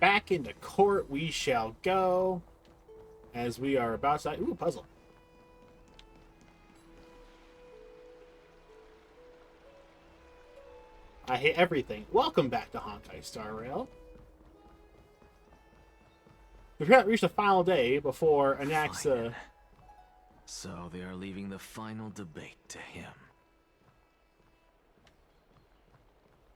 back into court we shall go, as we are about to... Ooh, puzzle. I hate everything. Welcome back to Honkai Star Rail. We've reached the final day before Anaxa... So they are leaving the final debate to him.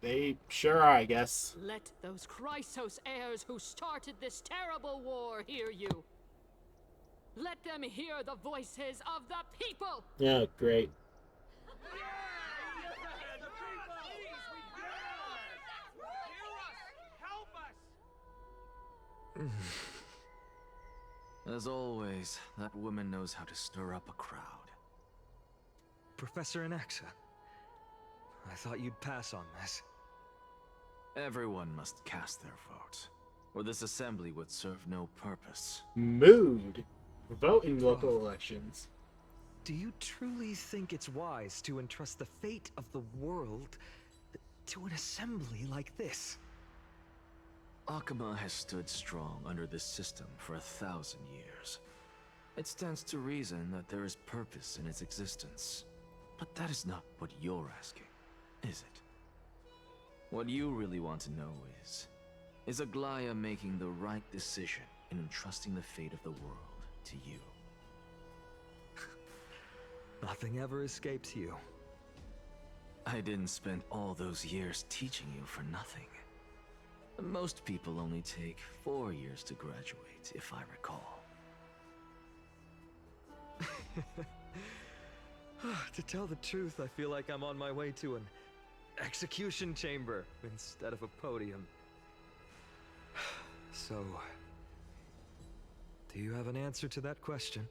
They sure are, I guess. Let those Chrysos heirs who started this terrible war hear you. Let them hear the voices of the people. Yeah, great. As always, that woman knows how to stir up a crowd. Professor Anaxa, I thought you'd pass on this. Everyone must cast their vote, or this assembly would serve no purpose. Mood. Vote in local elections. Do you truly think it's wise to entrust the fate of the world to an assembly like this? Akama has stood strong under this system for 1,000 years. It stands to reason that there is purpose in its existence. But that is not what you're asking, is it? What you really want to know is Aglaya making the right decision in entrusting the fate of the world to you? Nothing ever escapes you. I didn't spend all those years teaching you for nothing. Most people only take 4 years to graduate, if I recall. To tell the truth, I feel like I'm on my way to an execution chamber instead of a podium. So, do you have an answer to that question?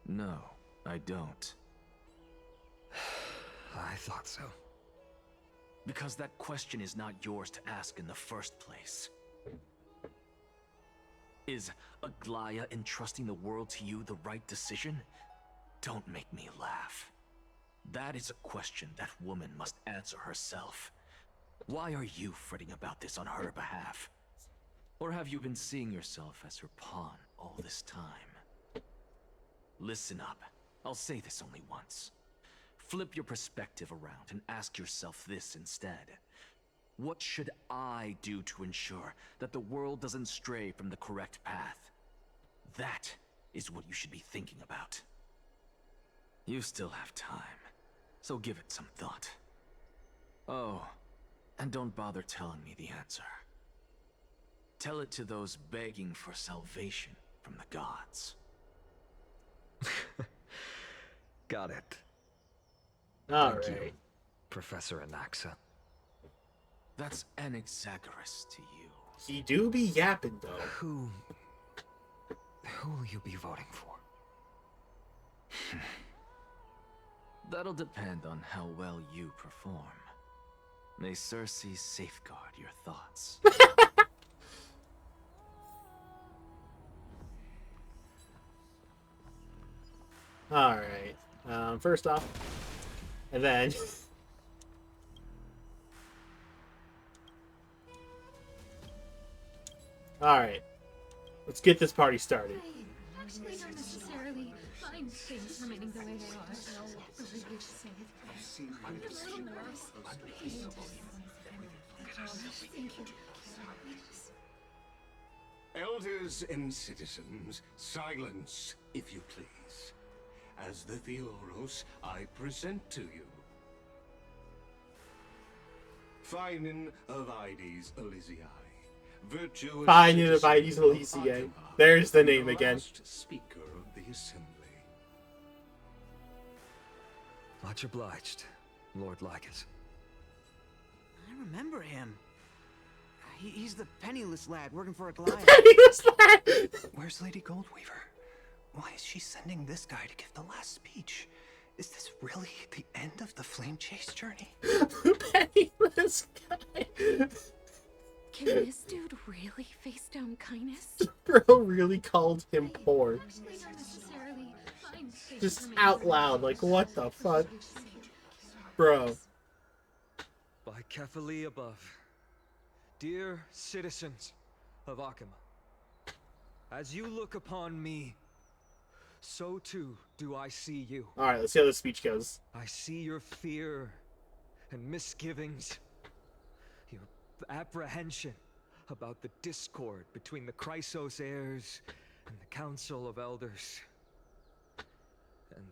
No, I don't. I thought so. Because that question is not yours to ask in the first place. Is Aglaya entrusting the world to you the right decision? Don't make me laugh. That is a question that woman must answer herself. Why are you fretting about this on her behalf? Or have you been seeing yourself as her pawn all this time? Listen up. I'll say this only once. Flip your perspective around and ask yourself this instead. What should I do to ensure that the world doesn't stray from the correct path? That is what you should be thinking about. You still have time, so give it some thought. Oh, and don't bother telling me the answer. Tell it to those begging for salvation from the gods. Got it. Alright. Thank you, Professor Anaxa. That's Anaxagoras to you. He do be yapping, though. Who will you be voting for? That'll depend on how well you perform. May Circe safeguard your thoughts. Alright. First off, and then... Alright. Let's get this party started. Actually, don't necessarily find things remaining the way they are. Elders and citizens, silence, if you please. As the Theoros, I present to you Finin of Ides Elysiae, virtuous Finin of citizen Ides Elysiae. Akama, There's the and name again. last speaker of the assembly. Much obliged, Lord Lycus. I remember him. He's the penniless lad working for Aglaya. Penniless lad! Where's Lady Goldweaver? Why is she sending this guy to give the last speech? Is this really the end of the flame chase journey? Penniless guy. Can this dude really face down kindness? Bro really called him poor. Actually, don't necessarily find things Just remaining out the way loud, they like, are. what the fuck? Bro. By Kephalie above, Dear citizens of Akima, as you look upon me, so too do I see you. Alright, let's see how this speech goes. I see your fear and misgivings, your apprehension about the discord between the Chrysos heirs and the Council of Elders, and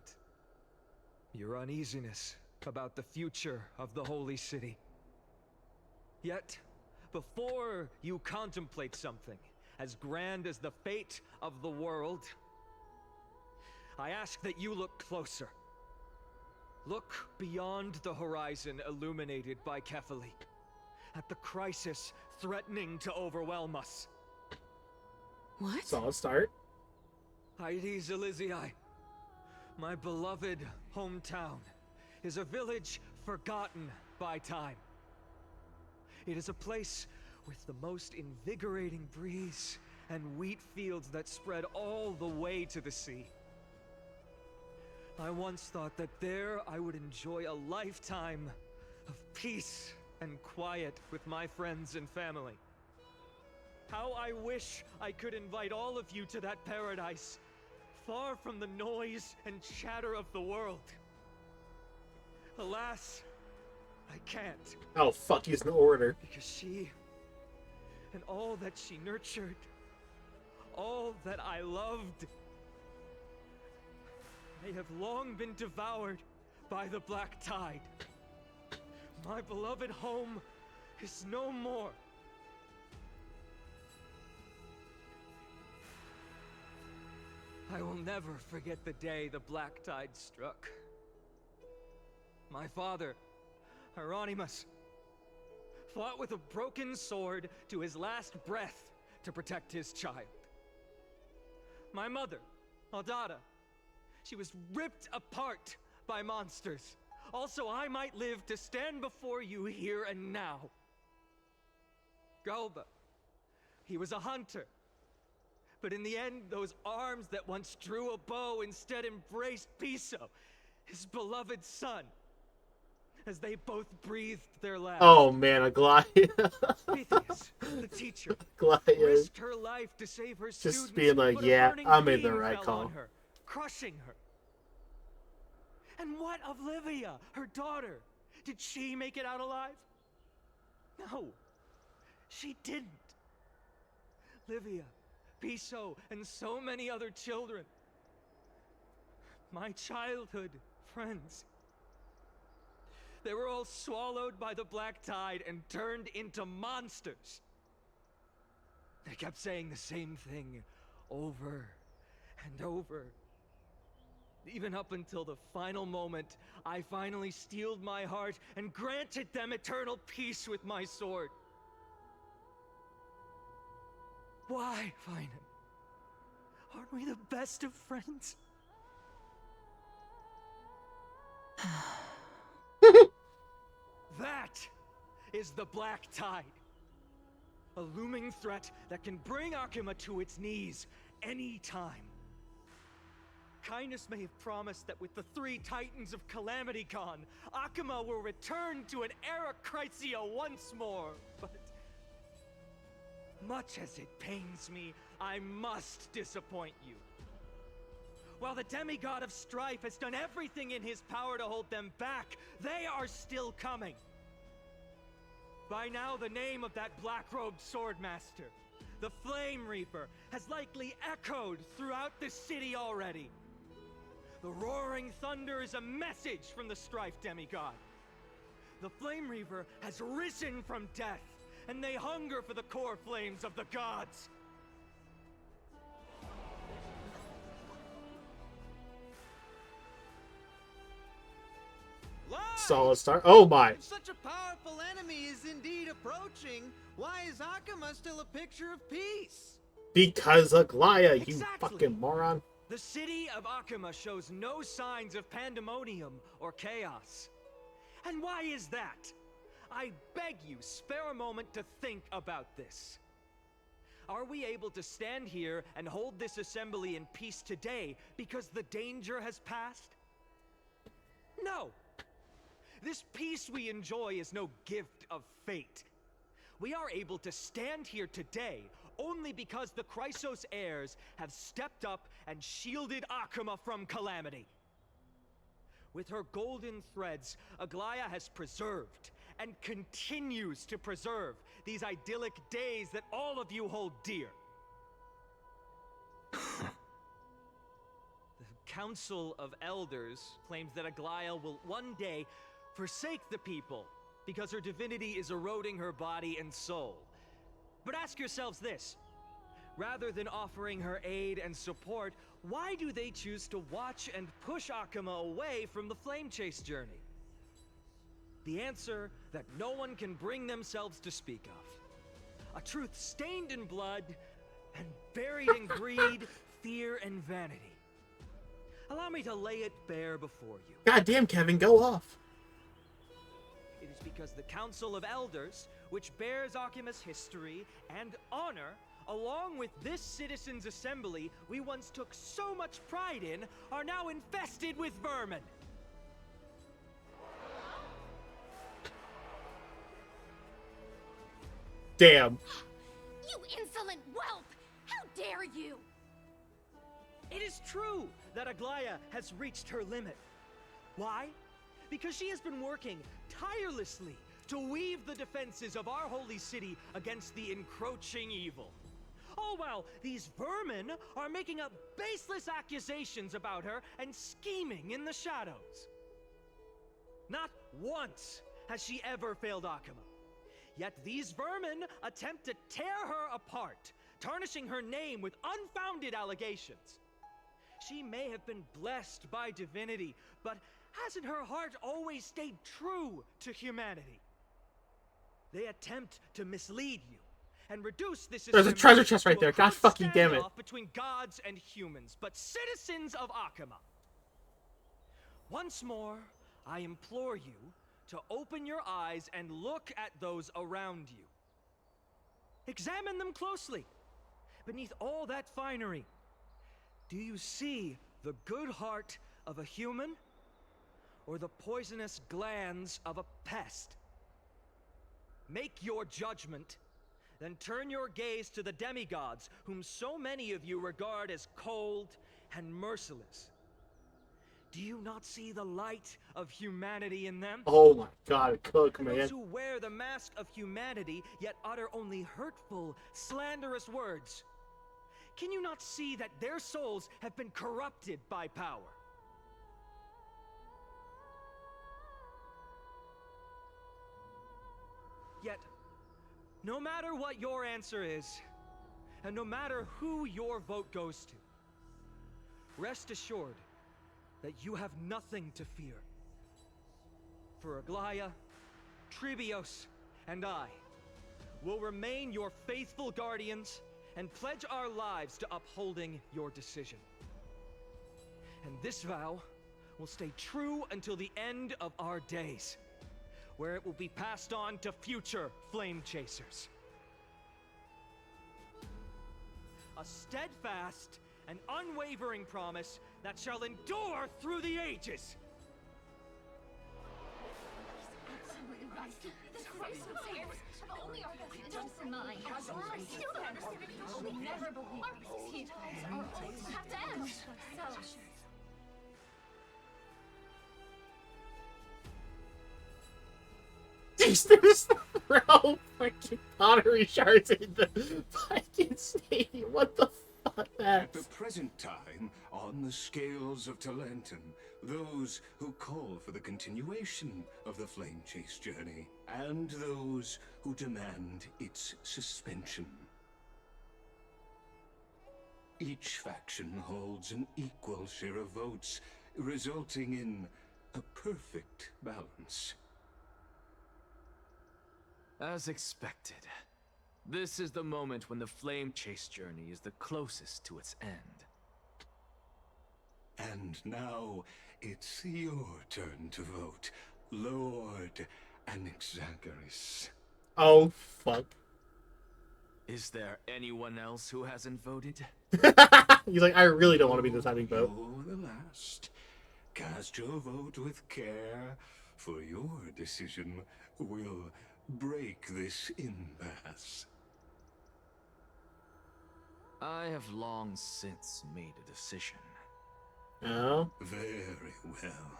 your uneasiness about the future of the Holy City. Yet, before you contemplate something as grand as the fate of the world, I ask that you look closer. Look beyond the horizon illuminated by Kefali, at the crisis threatening to overwhelm us. What? Solid start. Hydes Elysiae, my beloved hometown, is a village forgotten by time. It is a place with the most invigorating breeze and wheat fields that spread all the way to the sea. I once thought that there I would enjoy a lifetime of peace and quiet with my friends and family. How I wish I could invite all of you to that paradise, far from the noise and chatter of the world. Alas, I can't. Oh, fuck, he's in order. Because she, and all that she nurtured, all that I loved, they have long been devoured by the black tide. My beloved home is no more. I will never forget the day the black tide struck. My father, Hieronymus, fought with a broken sword to his last breath to protect his child. My mother, Aldada, she was ripped apart by monsters. Also, I might live to stand before you here and now. Galba, he was a hunter. But in the end, those arms that once drew a bow instead embraced Piso, his beloved son, as they both breathed their last. Oh man, Aglaia. Pythias, the teacher, Aglaia. risked her life to save her students, Just being like, but a yeah, burning I made the beam right fell call. on her, crushing her. And what of Livia, her daughter? Did she make it out alive? No, she didn't. Livia, Piso, and so many other children, my childhood friends, they were all swallowed by the black tide and turned into monsters. They kept saying the same thing over and over. Even up until the final moment, I finally steeled my heart and granted them eternal peace with my sword. Why, Finan? Aren't we the best of friends? That is the black tide. A looming threat that can bring Akima to its knees any time. Kindness may have promised that with the 3 titans of Calamity gone, Akima will return to an era Chrysia once more, but much as it pains me, I must disappoint you. While the demigod of strife has done everything in his power to hold them back, they are still coming. By now, the name of that black-robed swordmaster, the Flame Reaper, has likely echoed throughout the city already. The roaring thunder is a message from the strife demigod. The Flame Reaper has risen from death, and they hunger for the core flames of the gods. Solid start. Oh my. If such a powerful enemy is indeed approaching, why is Akima still a picture of peace? Because Aglaia, you Exactly. fucking moron. The city of Akima shows no signs of pandemonium or chaos. And why is that? I beg you, spare a moment to think about this. Are we able to stand here and hold this assembly in peace today because the danger has passed? No. This peace we enjoy is no gift of fate. We are able to stand here today only because the Chrysos heirs have stepped up and shielded Akuma from calamity. With her golden threads, Aglaya has preserved and continues to preserve these idyllic days that all of you hold dear. The Council of Elders claims that Aglaya will one day forsake the people because her divinity is eroding her body and soul. But ask yourselves this. Rather than offering her aid and support, why do they choose to watch and push Akuma away from the Flame Chase journey? The answer that no one can bring themselves to speak of. A truth stained in blood and buried in greed, fear, and vanity. Allow me to lay it bare before you. God damn, Kevin, go off. It is because the Council of Elders, which bears Akuma's history and honor, along with this citizens' assembly we once took so much pride in, are now infested with vermin. Damn. You insolent whelp! How dare you! It is true that Aglaya has reached her limit. Why? Because she has been working tirelessly to weave the defenses of our holy city against the encroaching evil. All while these vermin are making up baseless accusations about her and scheming in the shadows. Not once has she ever failed Akuma. Yet these vermin attempt to tear her apart, tarnishing her name with unfounded allegations. She may have been blessed by divinity, but hasn't her heart always stayed true to humanity? They attempt to mislead you and reduce this. There's a treasure chest right there. God fucking damn it. Between gods and humans, but citizens of Akuma. Once more, I implore you to open your eyes and look at those around you. Examine them closely. Beneath all that finery, do you see the good heart of a human or the poisonous glands of a pest? Make your judgment, then turn your gaze to the demigods whom so many of you regard as cold and merciless. Do you not see the light of humanity in them? Oh my god, cook, man. Those who wear the mask of humanity yet utter only hurtful, slanderous words. Can you not see that their souls have been corrupted by power? Yet, no matter what your answer is, and no matter who your vote goes to, rest assured that you have nothing to fear. For Aglaya, Tribios, and I will remain your faithful guardians and pledge our lives to upholding your decision. And this vow will stay true until the end of our days, where it will be passed on to future flame chasers. A steadfast and unwavering promise that shall endure through the ages. Absolutely right. The Chrysos heirs have only our best interests in mind. I still don't understand. We never believe our peace times are always have to end. So There's throw fucking pottery shards in the fucking stadium. What the fuck, man? At the present time, on the scales of Talentum, those who call for the continuation of the Flame Chase journey, and those who demand its suspension. Each faction holds an equal share of votes, resulting in a perfect balance. As expected. This is the moment when the Flame Chase journey is the closest to its end. And now, it's your turn to vote, Lord Anaxa. Oh, fuck. Is there anyone else who hasn't voted? He's like, I really don't want to be the deciding vote. You're the last. Cast your vote with care, for your decision will break this impasse? I have long since made a decision. Oh? Very well.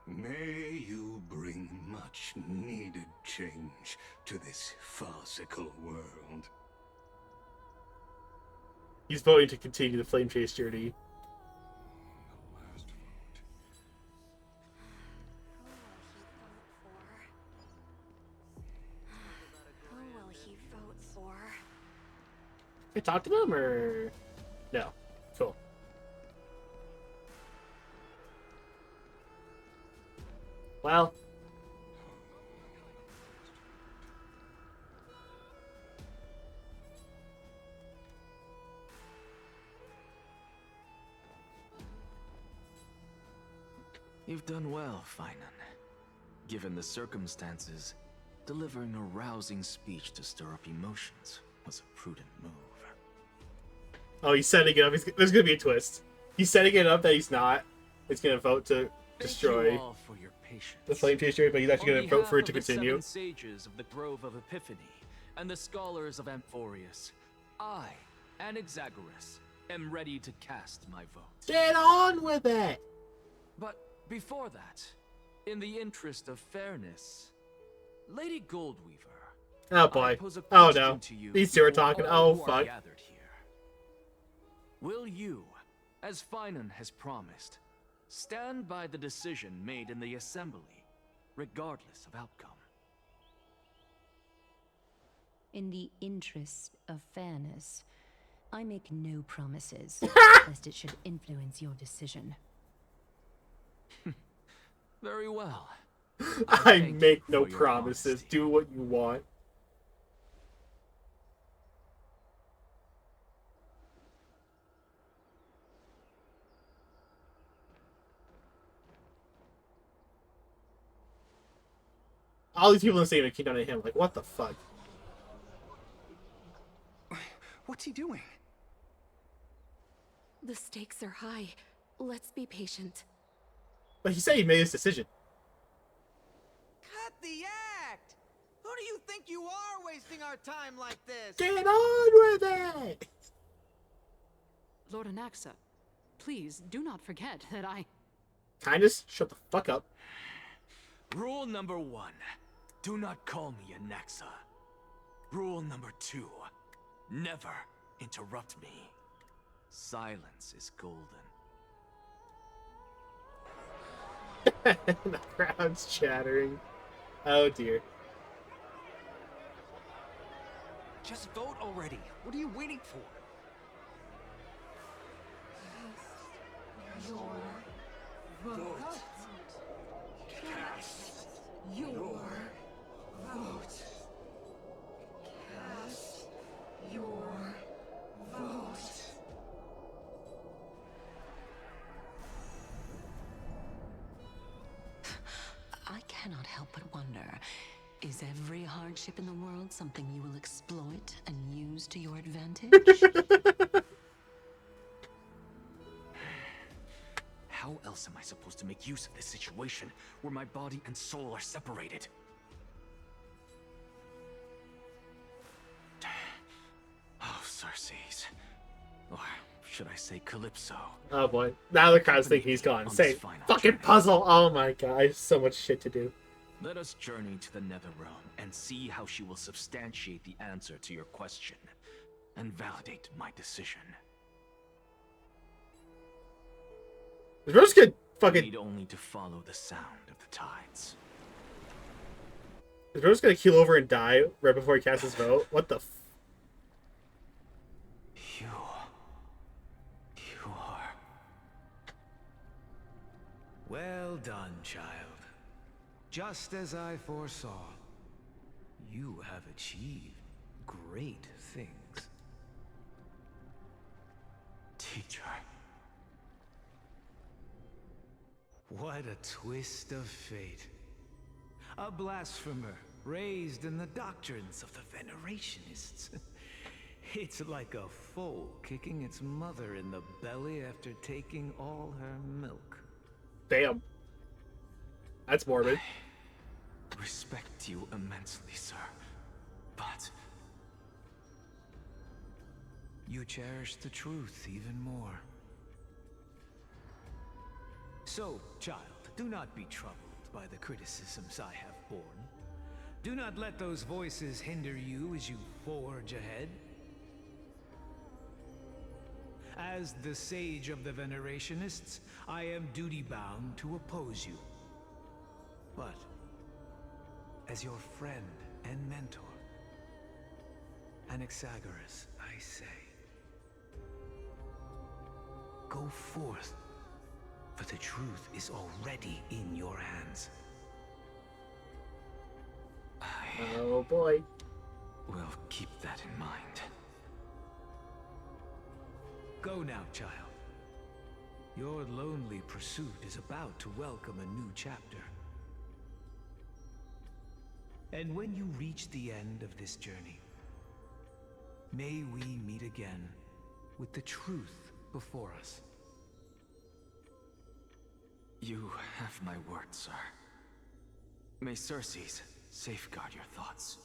May you bring much needed change to this farcical world. He's voting to continue the flame chase journey. Last vote. Who will he vote for? Can I talk to them or no? Cool. Well, You've done well, Finan. Given the circumstances, delivering a rousing speech to stir up emotions was a prudent move. oh, he's setting it up. There's gonna be a twist. He's setting it up that he's not. He's gonna vote to Thank destroy you all for your patience. the flame chase journey, but he's actually gonna vote for it to continue. On behalf of the 7 sages of the Grove of Epiphany and the scholars of Amphoreous, I, Anaxagoras, am ready to cast my vote. Get on with it! But before that, in the interest of fairness, Lady Goldweaver, Oh I boy. pose a Oh question no. to you These two are before talking. all Oh who are fuck. gathered here. Will you, as Finan has promised, stand by the decision made in the assembly, regardless of outcome? In the interest of fairness, I make no promises, lest it should influence your decision. Very well. I thank make you no for your promises. honesty. Do what you want. All these people in the stadium keep on him. Like, what the fuck? What's he doing? The stakes are high. Let's be patient. But he said he made his decision. Cut the act! Who do you think you are wasting our time like this? Get on with it! Lord Anaxa, please do not forget that I... Kindness, shut the fuck up. Rule number 1, do not call me Anaxa. Rule number 2, never interrupt me. Silence is golden. The crowd's chattering. Oh dear. Just vote already. What are you waiting for? I cannot help but wonder, is every hardship in the world something you will exploit and use to your advantage? How else am I supposed to make use of this situation where my body and soul are separated? Oh, Circes. Or should I say Calypso? Oh boy. Now the crowd's thinking he's gone. Say, fucking puzzle! Oh my god, I have so much shit to do. Let us journey to the Nether Realm and see how she will substantiate the answer to your question and validate my decision. We're just gonna We fucking... need only to follow the sound of the tides. Is Rose gonna keel over and die right before he casts his vote? What the f... You are... Well done, child. Just as I foresaw, you have achieved great things. Teacher. What a twist of fate. A blasphemer raised in the doctrines of the Venerationists. It's like a foal kicking its mother in the belly after taking all her milk. Damn. That's morbid. respect you immensely, sir. But you cherish the truth even more. So, child, do not be troubled by the criticisms I have borne. Do not let those voices hinder you as you forge ahead. As the sage of the Venerationists, I am duty-bound to oppose you. But, as your friend and mentor, Anaxagoras, I say, go forth, for the truth is already in your hands. Oh boy. we'll keep that in mind. Go now, child. Your lonely pursuit is about to welcome a new chapter. And when you reach the end of this journey, may we meet again with the truth before us. You have my word, sir. May Circe's safeguard your thoughts.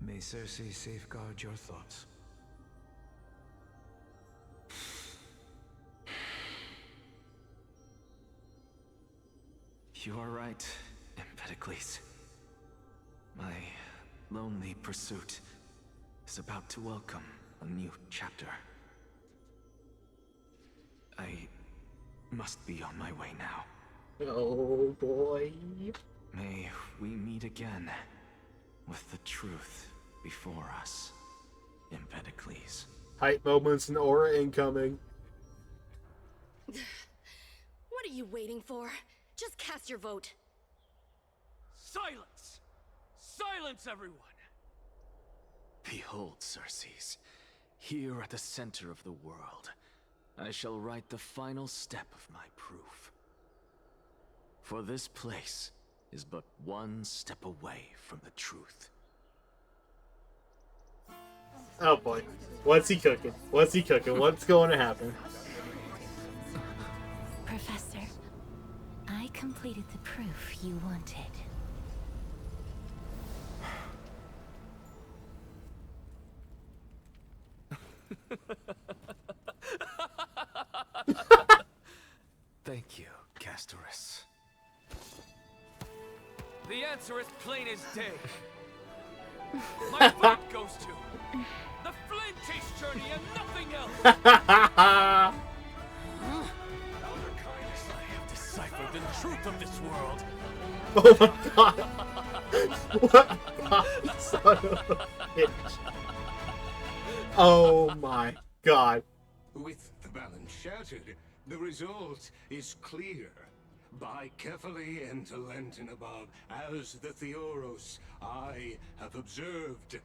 May Circe safeguard your thoughts. You are right, Empedocles. My lonely pursuit is about to welcome a new chapter. I must be on my way now. Oh boy. May we meet again with the truth before us, Empedocles. Hype moments and aura incoming. What are you waiting for? Just cast your vote. Silence! Silence, everyone! Behold, Circes, here at the center of the world, I shall write the final step of my proof. For this place is but one step away from the truth. Oh boy. What's he cooking? What's he cooking? What's going to happen? Professor, I completed the proof you wanted. Thank you, Castorus. The answer is plain as day. My vote goes to the Flame Chase journey and nothing else. I have deciphered the truth of this world. Oh my god. What? Son of a bitch. Oh my god. With the balance shattered, the result is clear. By carefully enter Lenten above, as the Theoros I have observed.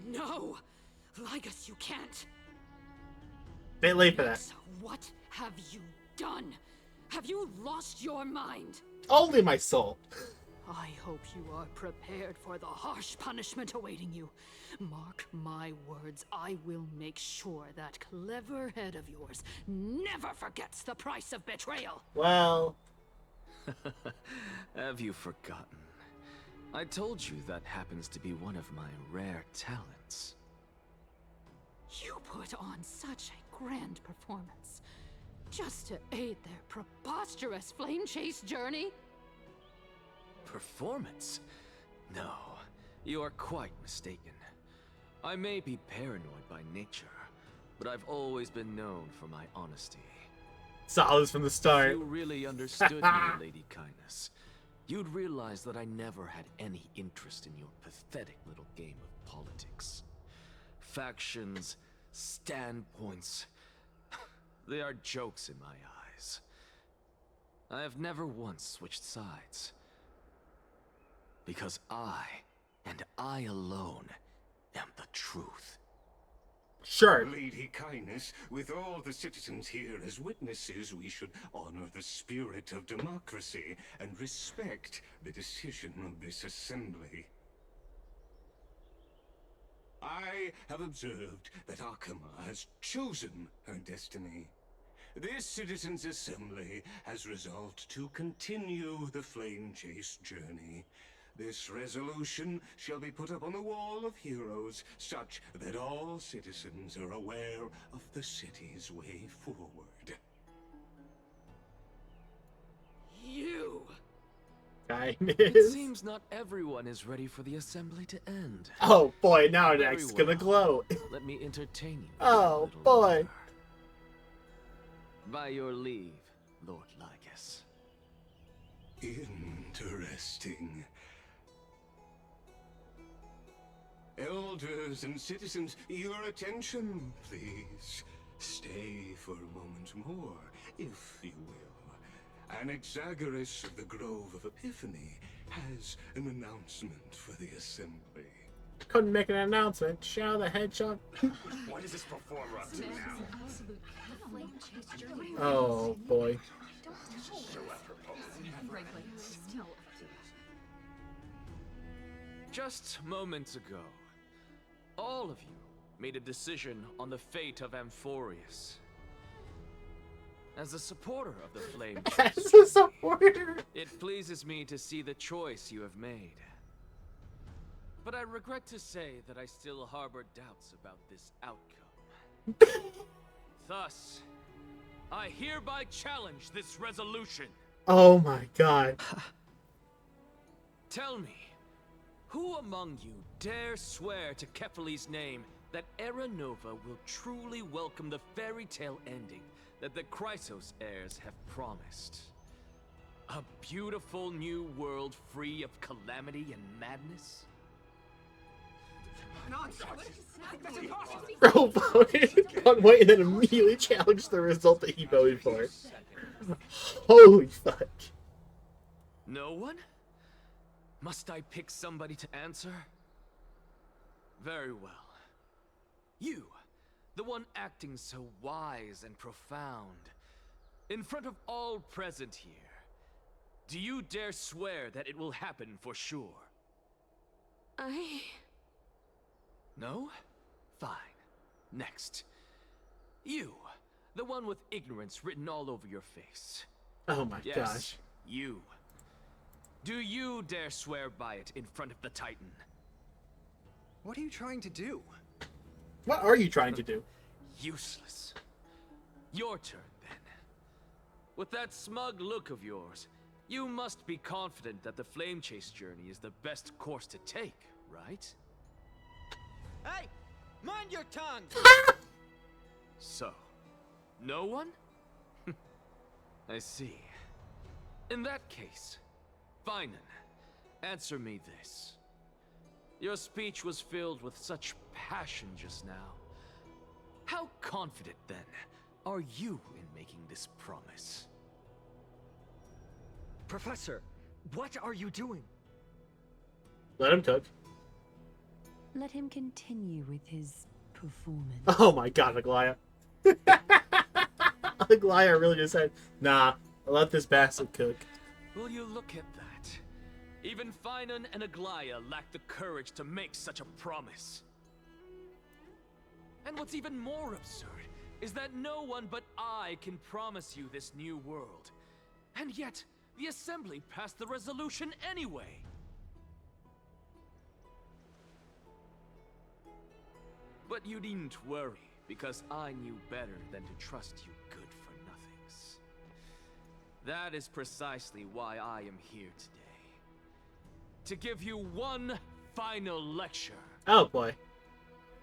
No! Ligus, you can't! Bit late for that. So what have you done? Have you lost your mind? Only my soul. I hope you are prepared for the harsh punishment awaiting you. Mark my words, I will make sure that clever head of yours never forgets the price of betrayal. Well, Have you forgotten? I told you that happens to be one of my rare talents. You put on such a grand performance just to aid their preposterous flame chase journey. Performance? No, you are quite mistaken. I may be paranoid by nature, but I've always been known for my honesty. solids from the If start. you really understood me, Lady Kindness, you'd realize that I never had any interest in your pathetic little game of politics. Factions, standpoints, they are jokes in my eyes. I have never once switched sides. Because I, and I alone, am the truth. Sure. Lady Kindness, with all the citizens here as witnesses, we should honor the spirit of democracy and respect the decision of this assembly. I have observed that Akama has chosen her destiny. this citizens' assembly has resolved to continue the flame chase journey. This resolution shall be put up on the wall of heroes, such that all citizens are aware of the city's way forward. You! Kindness. It seems not everyone is ready for the assembly to end. Oh boy, now Very Anaxa's gonna well. glow. Let me entertain you. Oh, a little boy. longer. By your leave, Lord Lycus. Interesting. Elders and citizens, your attention, please. Stay for a moment more, if you will. Anaxagoras of the Grove of Epiphany has an announcement for the assembly. Couldn't make an announcement. Shadow the Hedgehog. What is this performer up to now? Oh boy. Just moments ago, all of you made a decision on the fate of Amphoreous. As a supporter of the Flame As a supporter. it pleases me to see the choice you have made. But I regret to say that I still harbor doubts about this outcome. Thus, I hereby challenge this resolution. Oh my god. Tell me, who among you dare swear to Kefali's name that Era Nova will truly welcome the fairy tale ending that the Chrysos heirs have promised? A beautiful new world free of calamity and madness? Bro voted one way and then immediately challenged the result that he voted for. Holy fuck. No one? Must I pick somebody to answer? Very well. You, the one acting so wise and profound, in front of all present here, do you dare swear that it will happen for sure? No? Fine. Next. You, the one with ignorance written all over your face. Oh my Yes, gosh. you. Do you dare swear by it in front of the Titan? What are you trying to do? What are you trying to do? Useless. Your turn, then. With that smug look of yours, you must be confident that the flame chase journey is the best course to take, right? Hey! Mind your tongue! So, no one? I see. In that case, Finan, answer me this. Your speech was filled with such passion just now. How confident, then, are you in making this promise? Professor, what are you doing? Let him cook. Let him continue with his performance. Oh my god, Aglaya. Aglaya really just said, nah, I'll let this bastard cook. Will you look at that? Even Finan and Aglaya lack the courage to make such a promise. And what's even more absurd is that no one but I can promise you this new world. And yet, the Assembly passed the resolution anyway. But you needn't worry, because I knew better than to trust you good-for-nothings. That is precisely why I am here today. To give you one final lecture. Oh boy.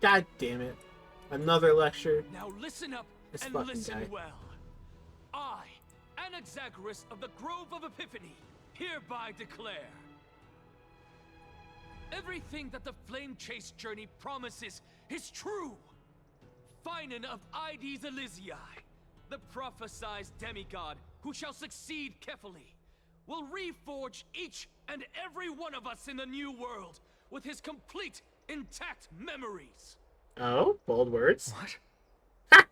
God damn it. Another lecture. Now listen up This and fucking listen guy. well. I, Anaxagoras of the Grove of Epiphany, hereby declare everything that the Flame Chase journey promises is true. Finan of Ides Elysiae, the prophesied demigod who shall succeed Kefali, will reforge each and every one of us in the new world with his complete, intact memories. Oh, bold words. What?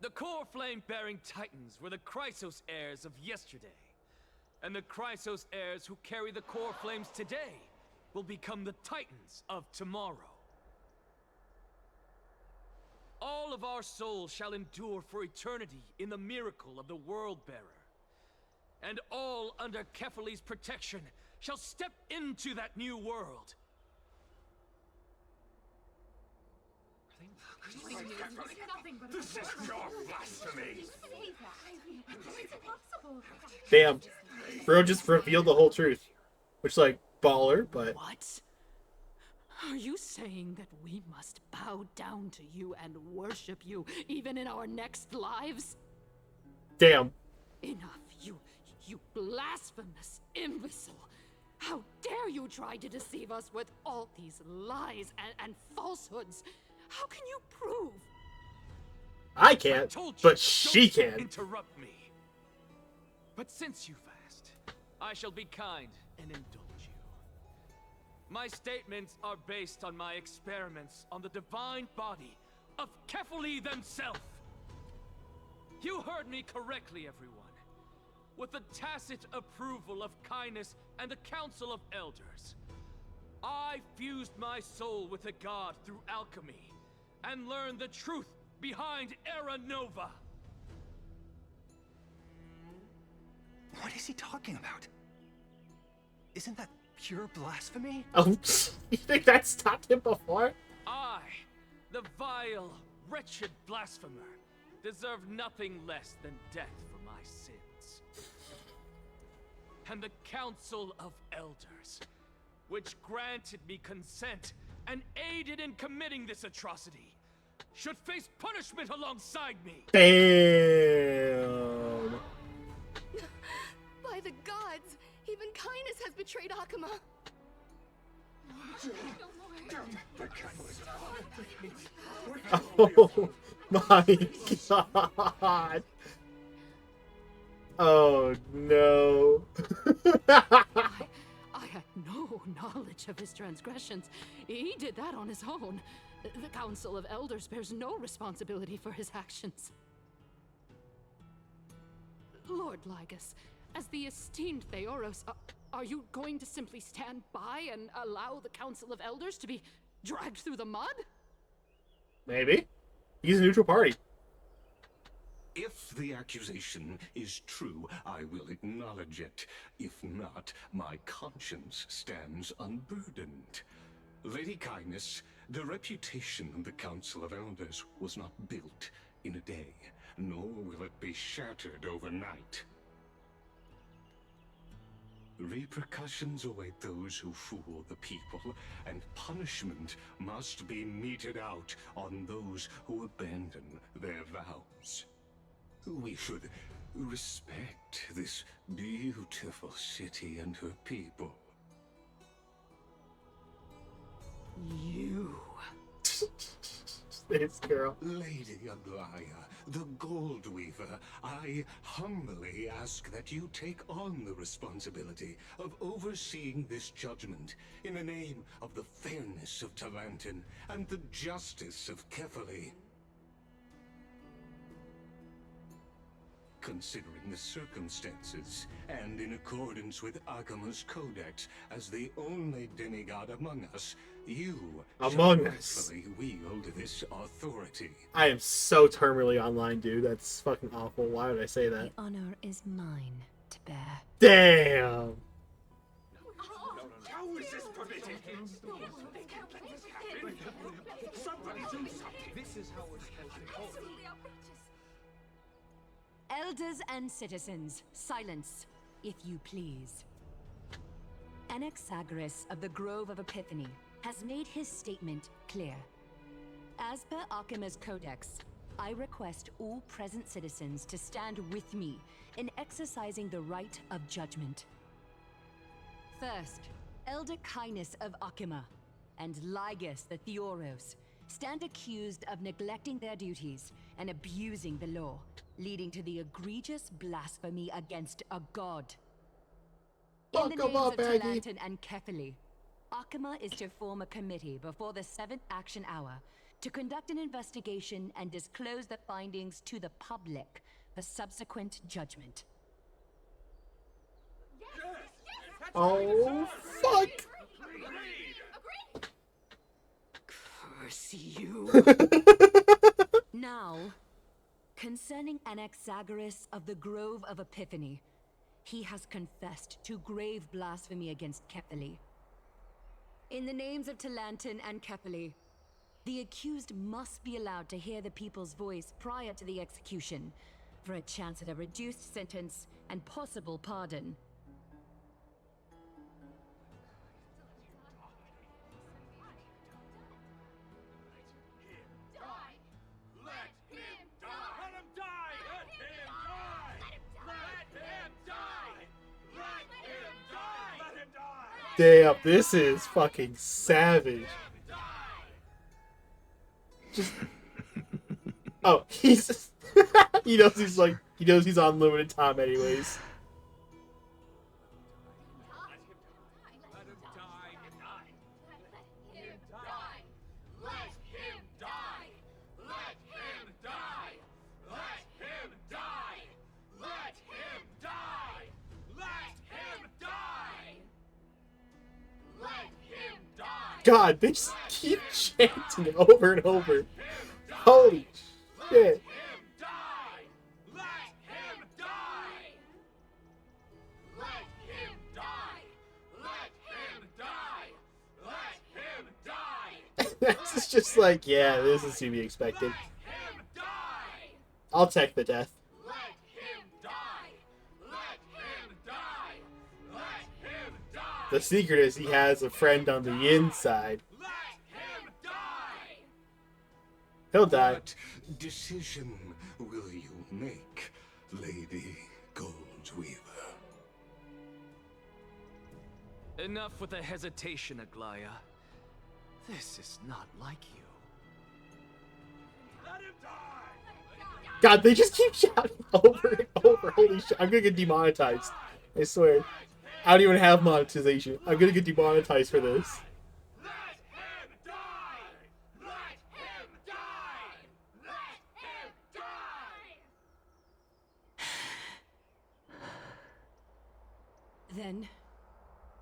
The core flame-bearing titans were the Chrysos heirs of yesterday, and the Chrysos heirs who carry the core flames today will become the titans of tomorrow. All of our souls shall endure for eternity in the miracle of the World-Bearer. And all under Kefali's protection shall step into that new world. This is your blasphemy! It's impossible. Damn. Bro just revealed the whole truth. Which, like, baller, but... What? Are you saying that we must bow down to you and worship you, even in our next lives? Damn. Enough, you blasphemous imbecile! How dare you try to deceive us with all these lies and falsehoods? How can you prove? I can't, but she can. Interrupt me. But since you've asked, I shall be kind and indulge you. My statements are based on my experiments on the divine body of Kefali themselves. You heard me correctly, everyone. With the tacit approval of kindness and the Council of Elders, I fused my soul with a god through alchemy and learned the truth behind Era Nova. What is he talking about? Isn't that pure blasphemy? Oh, you think that stopped him before? I, the vile, wretched blasphemer, deserve nothing less than death for my sins. And the Council of Elders, which granted me consent and aided in committing this atrocity, should face punishment alongside me. Damn. By the gods, even kindness has betrayed Akuma. Oh my god. Oh no. I had no knowledge of his transgressions. He did that on his own. The Council of Elders bears no responsibility for his actions. Lord Lygus, as the esteemed Theoros, are you going to simply stand by and allow the Council of Elders to be dragged through the mud? Maybe. He's a neutral party. If the accusation is true, I will acknowledge it. If not, my conscience stands unburdened. Lady Kindness, the reputation of the Council of Elders was not built in a day, nor will it be shattered overnight. Repercussions await those who fool the people, and punishment must be meted out on those who abandon their vows. We should respect this beautiful city and her people. You. This girl. Lady Aglaya, the Gold Weaver, I humbly ask that you take on the responsibility of overseeing this judgment in the name of the fairness of Talantin and the justice of Kefali. Considering the circumstances, and in accordance with Akuma's codex, as the only demigod among us, you shall rightfully wield this authority. I am so terminally online, dude. That's fucking awful. Why would I say that? The honor is mine to bear. Damn! How is this permitted? Somebody do something. This is how we're supposed to hold it. Elders and citizens, silence, if you please. Anaxagoras of the Grove of Epiphany has made his statement clear. As per Akuma's codex, I request all present citizens to stand with me in exercising the right of judgment. First, Elder Kindness of Akuma and Lygus the Theoros stand accused of neglecting their duties and abusing the law, leading to the egregious blasphemy against a god. In the names of Talantin and Kefali, Akuma is to form a committee before the 7th action hour to conduct an investigation and disclose the findings to the public for subsequent judgment. Oh, fuck! Curse you. now, concerning Anaxagoras of the Grove of Epiphany, he has confessed to grave blasphemy against Kepeli. In the names of Talantin and Kepeli, the accused must be allowed to hear the people's voice prior to the execution, for a chance at a reduced sentence and possible pardon. Damn, this is fucking savage. Just oh, he's he knows he's on limited time anyways. God, they just keep chanting over and over. Holy shit. That's just like, yeah, this is to be expected. I'll take the death. The secret is he has a friend on the inside. He'll die. What decision will you make, Lady Goldweaver? Enough with the hesitation, Aglaya. This is not like you. Let him die! God, they just keep shouting over and over. Holy shit, I'm gonna get demonetized. I swear. I don't even have monetization. I'm gonna get demonetized for this. Let him die! Let him die! Let him die! Then,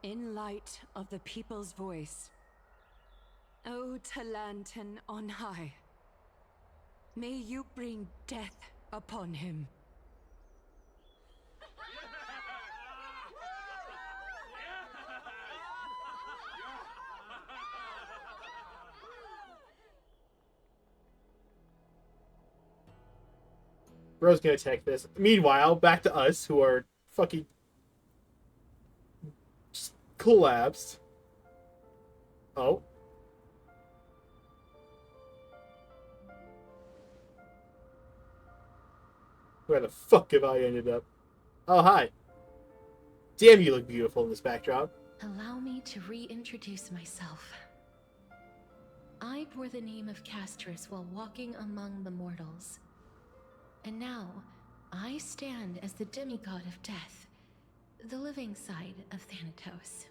in light of the people's voice, O Talantin on high, may you bring death upon him. Bro's gonna attack this. Meanwhile, back to us, who are fucking just collapsed. Oh. Where the fuck have I ended up? Oh, hi. Damn, you look beautiful in this backdrop. Allow me to reintroduce myself. I bore the name of Castris while walking among the mortals. And now, I stand as the demigod of death, the living side of Thanatos.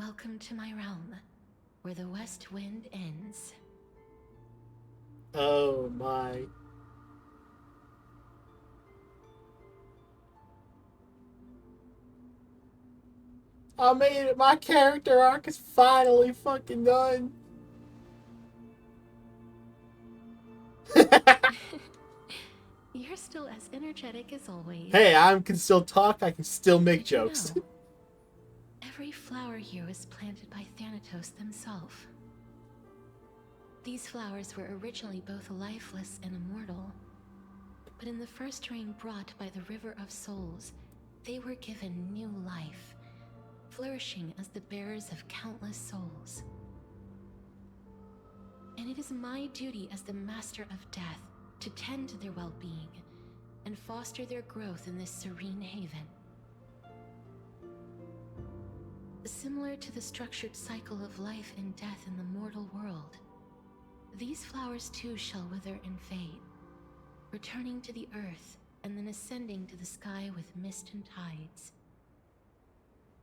Welcome to my realm, where the west wind ends. Oh my. I made it. My character arc is finally fucking done. You're still as energetic as always. Hey, I can still talk. I can still make jokes. You know, every flower here was planted by Thanatos themselves. These flowers were originally both lifeless and immortal. But in the first rain brought by the River of Souls, they were given new life, flourishing as the bearers of countless souls. And it is my duty as the Master of Death to tend to their well-being and foster their growth in this serene haven. Similar to the structured cycle of life and death in the mortal world, these flowers too shall wither and fade, returning to the earth and then ascending to the sky with mist and tides.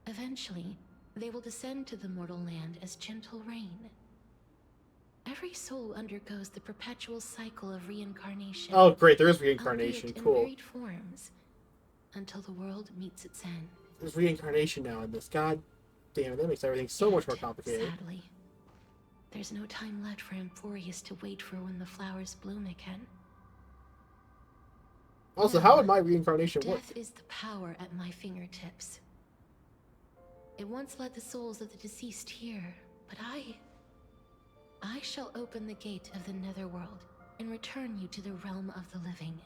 Eventually, they will descend to the mortal land as gentle rain. Every soul undergoes the perpetual cycle of reincarnation. Oh, great, there is reincarnation. Albeit in Cool. varied forms, until the world meets its end. There's reincarnation now in this. God damn it, that makes everything so much more complicated. Sadly, There's no time left for Amphoreous to wait for when the flowers bloom again. Also, No, how would my reincarnation work? death is the power at my fingertips. It once led the souls of the deceased here, but I shall open the gate of the Netherworld and return you to the realm of the living.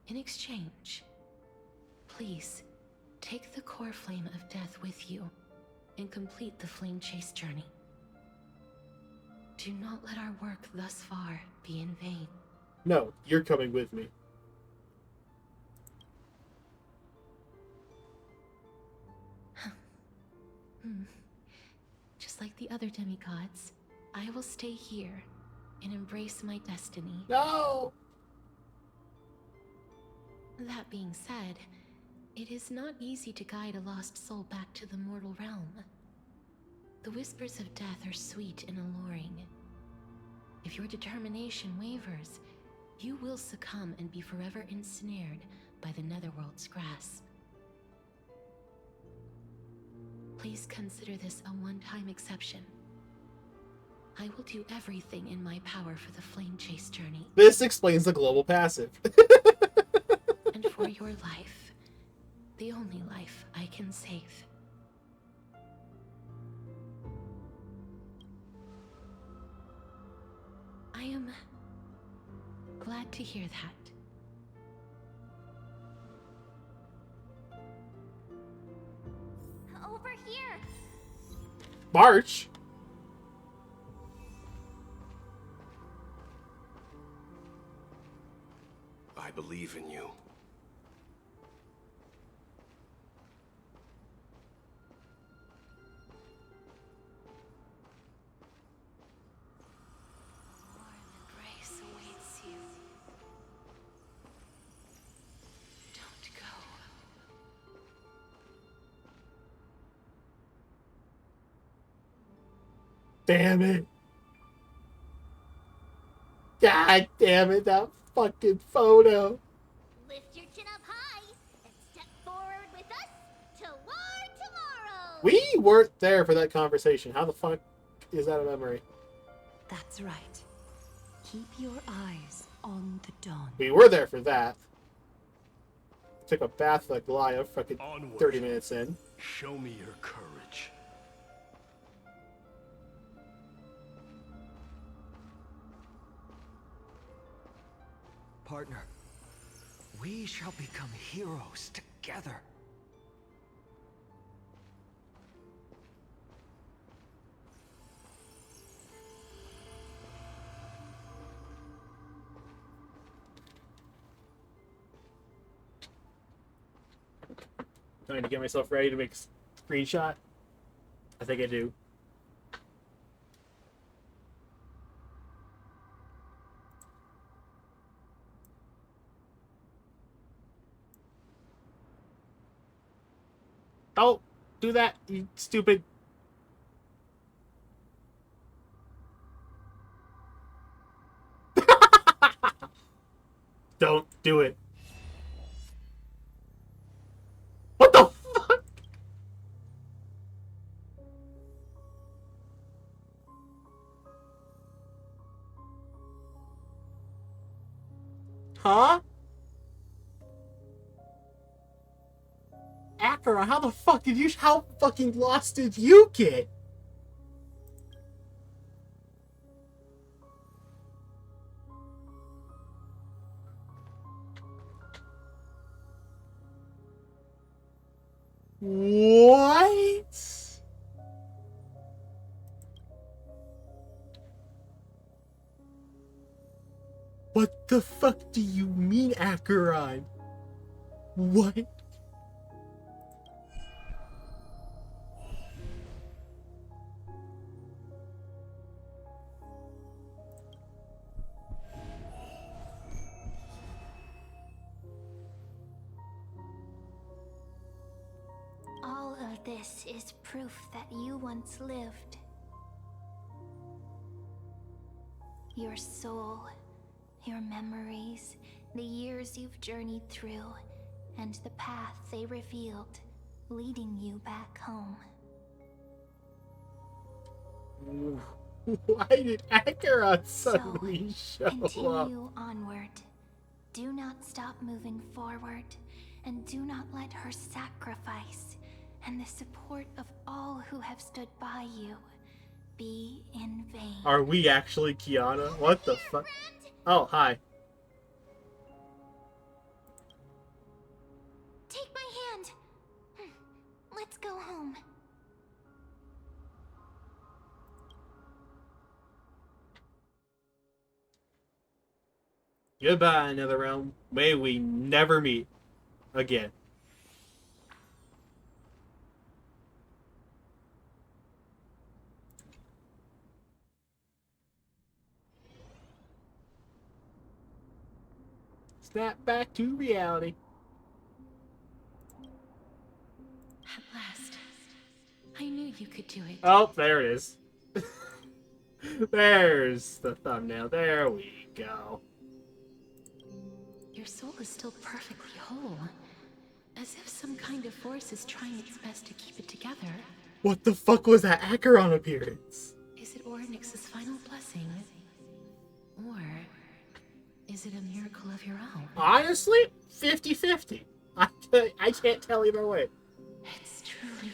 In exchange, please, take the core flame of death with you and complete the flame chase journey. Do not let our work thus far be in vain. No, you're coming with me. Just like the other demigods, I will stay here and embrace my destiny. No! That being said, it is not easy to guide a lost soul back to the mortal realm. The whispers of death are sweet and alluring. If your determination wavers, you will succumb and be forever ensnared by the Netherworld's grasp. Please consider this a one-time exception. I will do everything in my power for the flame chase journey. This explains the global passive. And for your life, the only life I can save. I am glad to hear that. Over here. March? I believe in you. Grace awaits you. Don't go. Damn it. God damn it, that fucking photo. Lift your chin up high and step forward with us toward tomorrow. We weren't there for that conversation. How the fuck is that a memory? That's right. Keep your eyes on the dawn. We were there for that. Took a bath like Goliath fucking Onward. 30 minutes in. Show me your courage. Partner, we shall become heroes together. Trying to get myself ready to make a screenshot. I think I do. Don't do that, you stupid. Don't do it. What the fuck? Huh? Akira, how the fuck did you... How fucking lost did you get? What? What the fuck do you mean, Acheron? What? All of this is proof that you once lived. Your soul, your memories, the years you've journeyed through, and the path they revealed, leading you back home. Why did Acheron suddenly show up? Continue onward. Do not stop moving forward, and do not let her sacrifice and the support of all who have stood by you be in vain. Are we actually Kiana? What the fuck? Oh, hi. Take my hand. Let's go home. Goodbye, Another Realm. May we never meet again. Snap back to reality. At last. I knew you could do it. Oh, there it is. There's the thumbnail. There we go. Your soul is still perfectly whole. As if some kind of force is trying its best to keep it together. What the fuck was that Acheron appearance? Is it Ornyx's final blessing? Or is it a miracle of your own? Honestly, 50-50. I can't tell either way. It's truly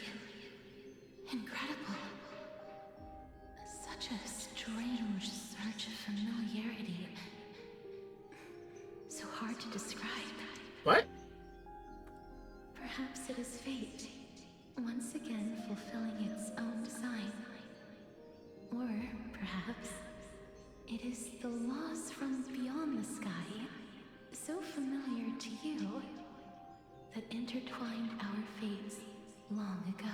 incredible. Such a strange surge of familiarity. So hard to describe. What? Perhaps it is fate, once again fulfilling its own design. Or perhaps it is the laws from beyond the sky, so familiar to you, that intertwined our fates long ago.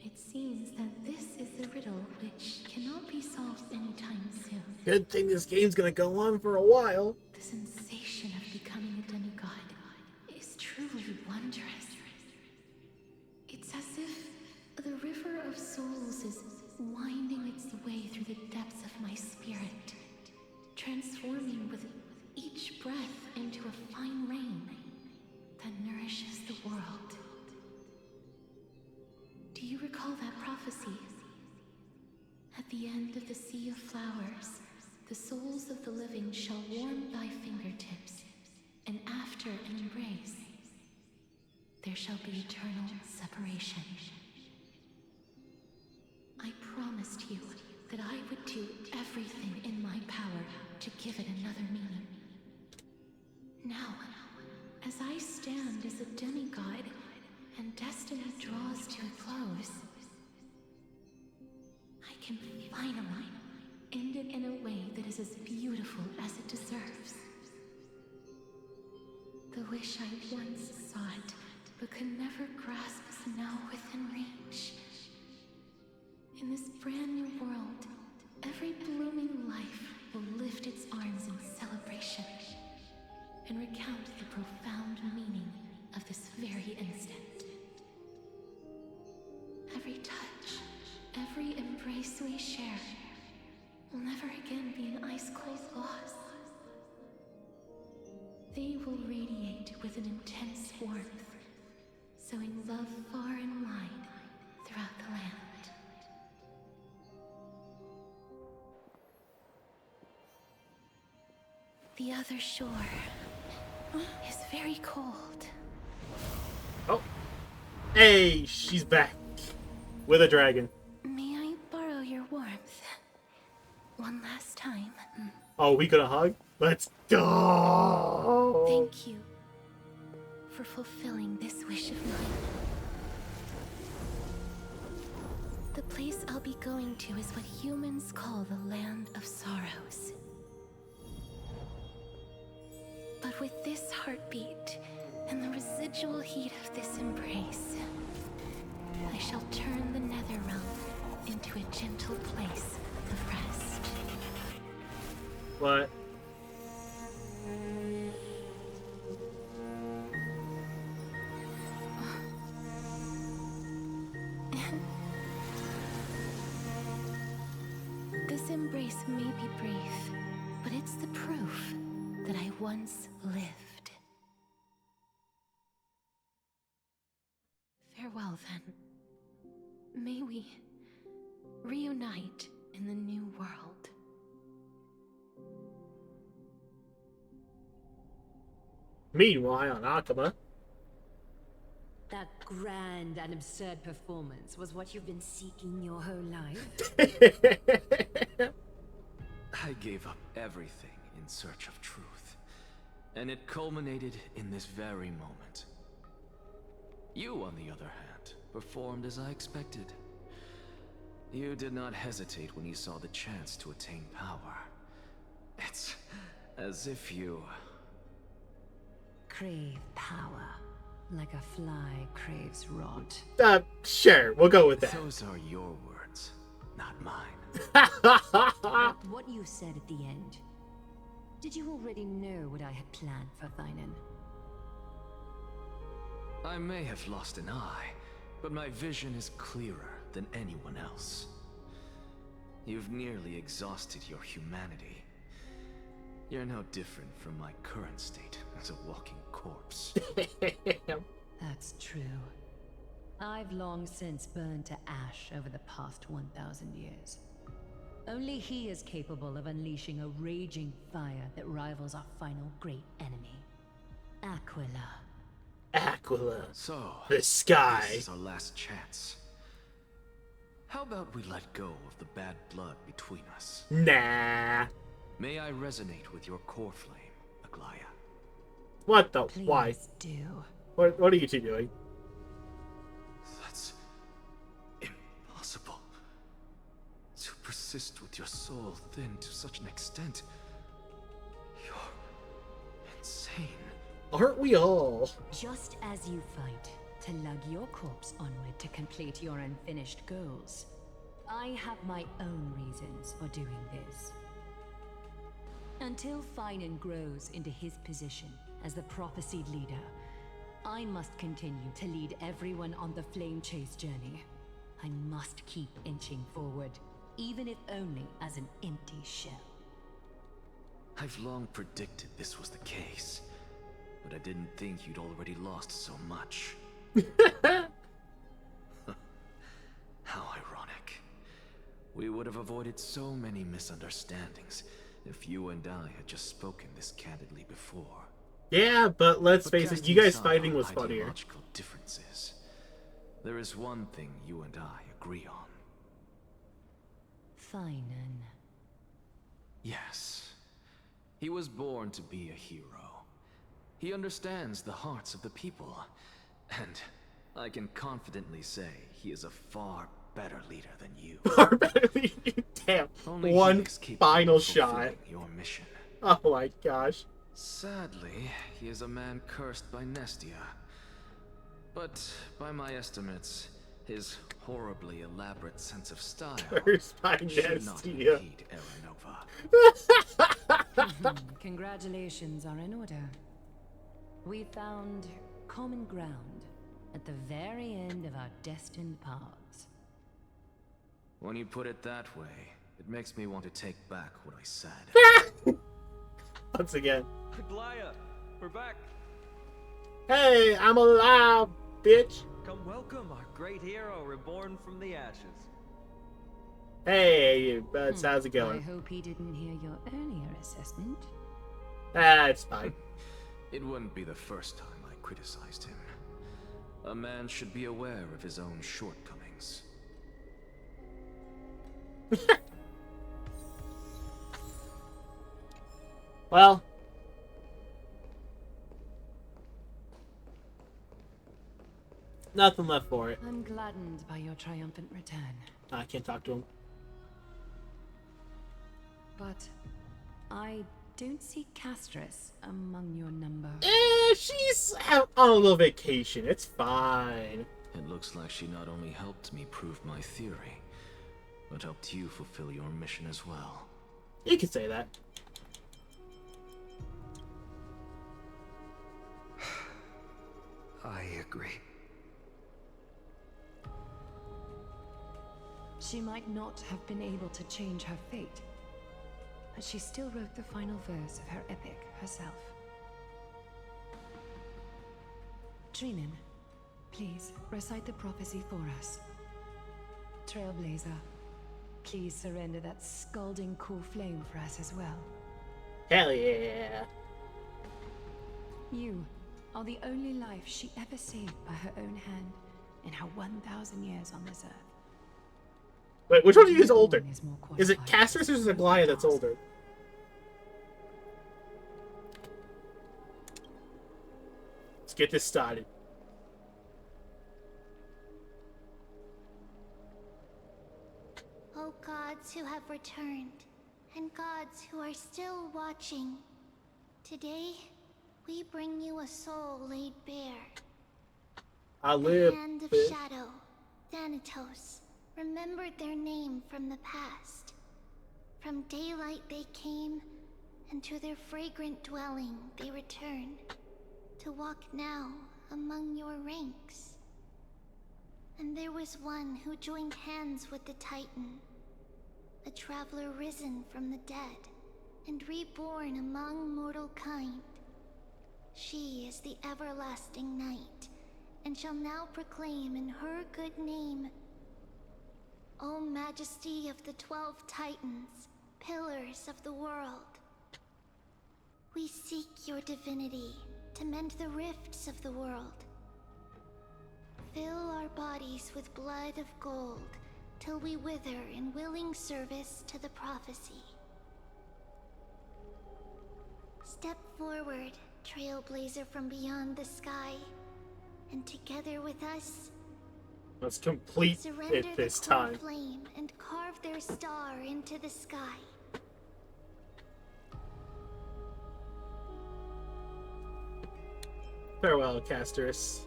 It seems that this is a riddle which cannot be solved anytime soon. Good thing this game's gonna go on for a while. The sensation of becoming a demigod is truly wondrous. It's as if the river of souls is winding its way through the depths of my spirit, transforming with each breath into a fine rain that nourishes the world. Do you recall that prophecy? At the end of the sea of flowers, the souls of the living shall warm thy fingertips, and after an embrace, there shall be eternal separation. I promised you that I would do everything in my power to give it another meaning. Now, as I stand as a demigod, and destiny draws to a close, I can finally end it in a way that is as beautiful as it deserves. The wish I once sought, but could never grasp, is now within reach. In this brand new world, every blooming life will lift its arms in celebration and recount the profound meaning of this very instant. Every touch, every embrace we share will never again be an ice-cold loss. They will radiate with an intense warmth, sowing love far and wide throughout the land. The other shore is very cold. Oh. Hey, she's back. With a dragon. May I borrow your warmth? One last time. Oh, we gonna hug? Let's go! Thank you for fulfilling this wish of mine. The place I'll be going to is what humans call the Land of Sorrows. But with this heartbeat and the residual heat of this embrace, I shall turn the Netherrealm into a gentle place of rest. What? This embrace may be brief, but it's the proof that I once lived. May we reunite in the new world. Meanwhile, on Akama. That grand and absurd performance was what you've been seeking your whole life? I gave up everything in search of truth, and it culminated in this very moment. You, on the other hand, performed as I expected. You did not hesitate when you saw the chance to attain power. It's as if you... Crave power, like a fly craves rot. Sure, we'll go with that. Those are your words, not mine. But what you said at the end, did you already know what I had planned for Thainan? I may have lost an eye, but my vision is clearer than anyone else. You've nearly exhausted your humanity. You're no different from my current state as a walking corpse. That's true. I've long since burned to ash over the past 1,000 years. Only he is capable of unleashing a raging fire that rivals our final great enemy, Aquila. Aquila. So, the sky. This is our last chance. How about we let go of the bad blood between us? Nah. May I resonate with your core flame, Aglaya? What the? Please Why? do. What are you two doing? That's impossible. To persist with your soul thinned to such an extent. You're insane. Aren't we all? Just as you fight to lug your corpse onward to complete your unfinished goals, I have my own reasons for doing this. Until Thainan grows into his position as the prophesied leader, I must continue to lead everyone on the flame chase journey. I must keep inching forward, even if only as an empty shell. I've long predicted this was the case, but I didn't think you'd already lost so much. How ironic. We would have avoided so many misunderstandings if you and I had just spoken this candidly before. Yeah, but let's face it, casting you guys aside fighting our was funnier. ideological differences, there is one thing you and I agree on. Thainan. Yes. He was born to be a hero. He understands the hearts of the people, and I can confidently say he is a far better leader than you. Far better than you. Damn. Only One he is capable final of shot. fulfilling your mission. Oh my gosh. Sadly, he is a man cursed by Nestia. But by my estimates, his horribly elaborate sense of style Cursed by should not Nestia. impede Aranova. Congratulations are in order. We found common ground at the very end of our destined paths. When you put it that way, it makes me want to take back what I said. Once again. Aglaya, we're back. Hey, I'm alive, bitch. Come welcome our great hero reborn from the ashes. Hey, you buds, how's it I going? hope he didn't hear your earlier assessment. It's fine. It wouldn't be the first time I criticized him. A man should be aware of his own shortcomings. Well. Nothing left for it. I'm gladdened by your triumphant return. I can't talk to him. But I don't see Castris among your number. She's out on a little vacation. It's fine. It looks like she not only helped me prove my theory, but helped you fulfill your mission as well. You can say that. I agree. She might not have been able to change her fate, but she still wrote the final verse of her epic herself. Trinan, please recite the prophecy for us. Trailblazer, please surrender that scalding cool flame for us as well. Hell yeah. You are the only life she ever saved by her own hand in her 1,000 years on this earth. Wait, which one of you is older? Is more Is it qualified Castrus for or is this it Aglaia task. that's older? Let's get this started. O gods who have returned, and gods who are still watching, today we bring you a soul laid bare. I The live. Hand of bitch. Shadow, Thanatos, remembered their name from the past. From daylight they came, and to their fragrant dwelling they return, to walk now among your ranks. And there was one who joined hands with the Titan, a traveler risen from the dead, and reborn among mortal kind. She is the everlasting night, and shall now proclaim in her good name, O Majesty of the 12 Titans, pillars of the world. We seek your divinity to mend the rifts of the world. Fill our bodies with blood of gold, till we wither in willing service to the prophecy. Step forward, trailblazer from beyond the sky, and together with us, Let's complete surrender it this the cold time. flame and carve their star into the sky. Farewell, Castrus.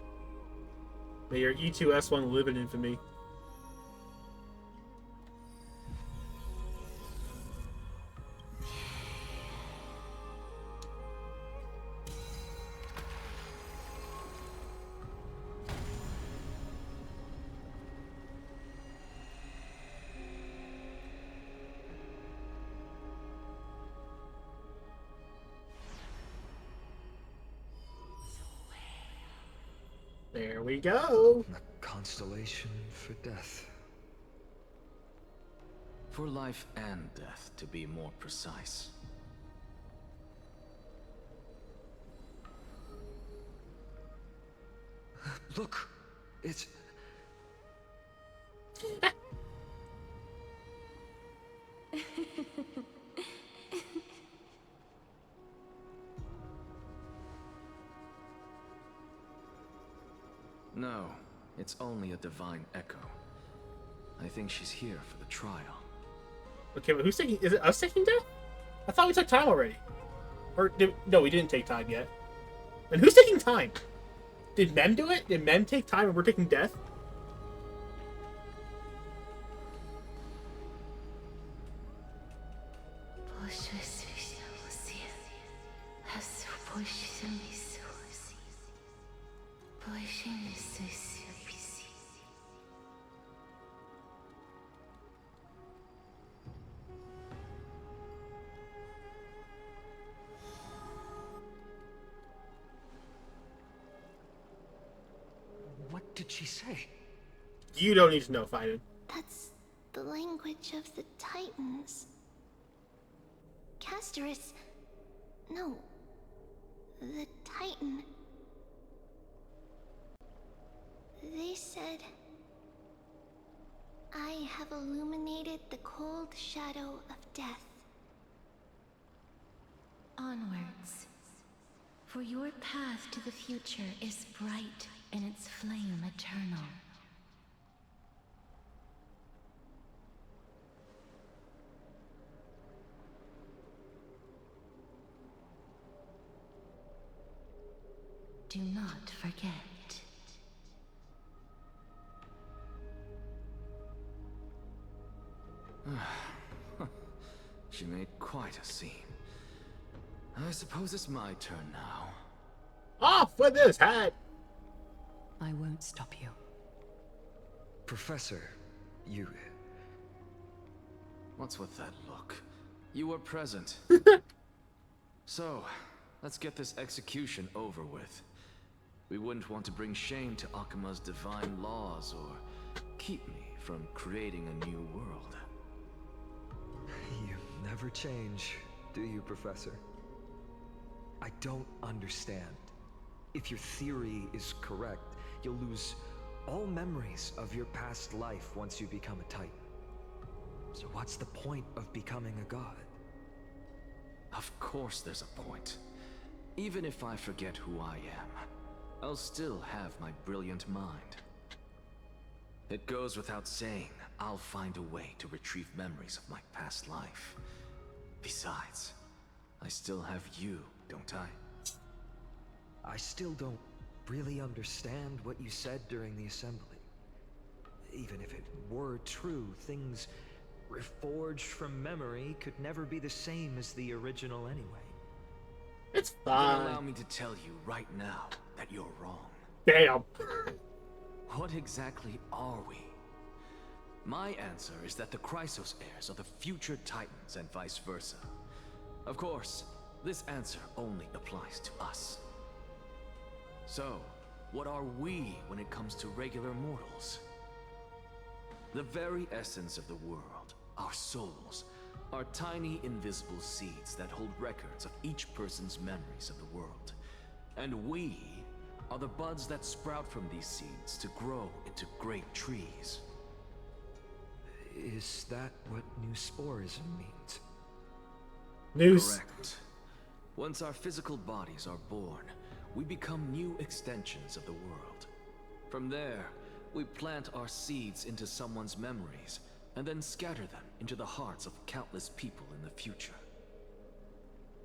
May your E2S1 live in infamy. There we go. A constellation for death. For life and death, to be more precise. Look, it's... No, it's only a divine echo. I think she's here for the trial. Okay, but who's taking? Is it us taking death? I thought we took time already. Or no, we didn't take time yet. And who's taking time? Did men do it? Did men take time and we're taking death? What did she say? You don't need to know, Fiden. That's the language of the Titans. Casterus... No. The Titan. They said... I have illuminated the cold shadow of death. Onwards. For your path to the future is bright and its flame eternal. Do not forget. She made quite a scene. I suppose it's my turn now. Off with his head! I won't stop you. Professor, you... What's with that look? You were present. So, let's get this execution over with. We wouldn't want to bring shame to Akima's divine laws or keep me from creating a new world. You never change, do you, Professor? I don't understand. If your theory is correct, you'll lose all memories of your past life once you become a Titan. So what's the point of becoming a god? Of course there's a point. Even if I forget who I am, I'll still have my brilliant mind. It goes without saying, I'll find a way to retrieve memories of my past life. Besides, I still have you, don't I? I still don't really understand what you said during the assembly. Even if it were true, things reforged from memory could never be the same as the original anyway. It's Then fine. allow me to tell you right now that you're wrong. Damn. What exactly are we? My answer is that the Chrysos heirs are the future Titans and vice versa. Of course, this answer only applies to us. So, what are we when it comes to regular mortals? The very essence of the world, our souls, are tiny invisible seeds that hold records of each person's memories of the world. And we are the buds that sprout from these seeds to grow into great trees. Is that what new sporism means? News. Correct. Once our physical bodies are born, we become new extensions of the world. From there, we plant our seeds into someone's memories, and then scatter them into the hearts of countless people in the future.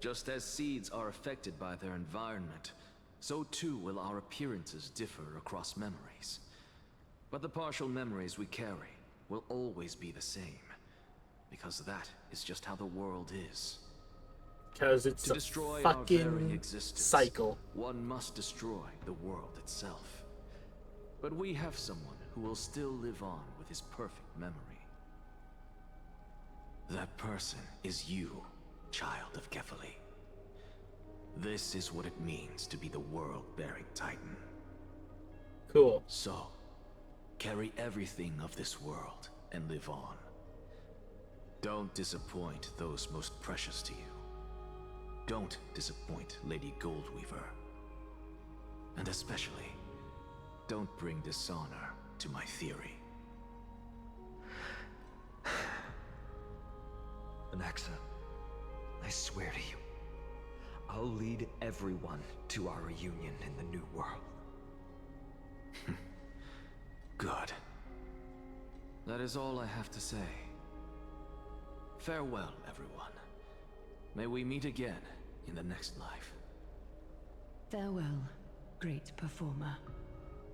Just as seeds are affected by their environment, so too will our appearances differ across memories. But the partial memories we carry will always be the same, because that is just how the world is. Because it's To a destroy our very fucking existence, cycle. one must destroy the world itself. But we have someone who will still live on with his perfect memory. That person is you, child of Kefali. This is what it means to be the world-bearing Titan. Cool. So, carry everything of this world and live on. Don't disappoint those most precious to you. Don't disappoint Lady Goldweaver. And especially, don't bring dishonor to my theory. Anaxa, I swear to you, I'll lead everyone to our reunion in the new world. Good. That is all I have to say. Farewell, everyone. May we meet again in the next life. Farewell, great performer.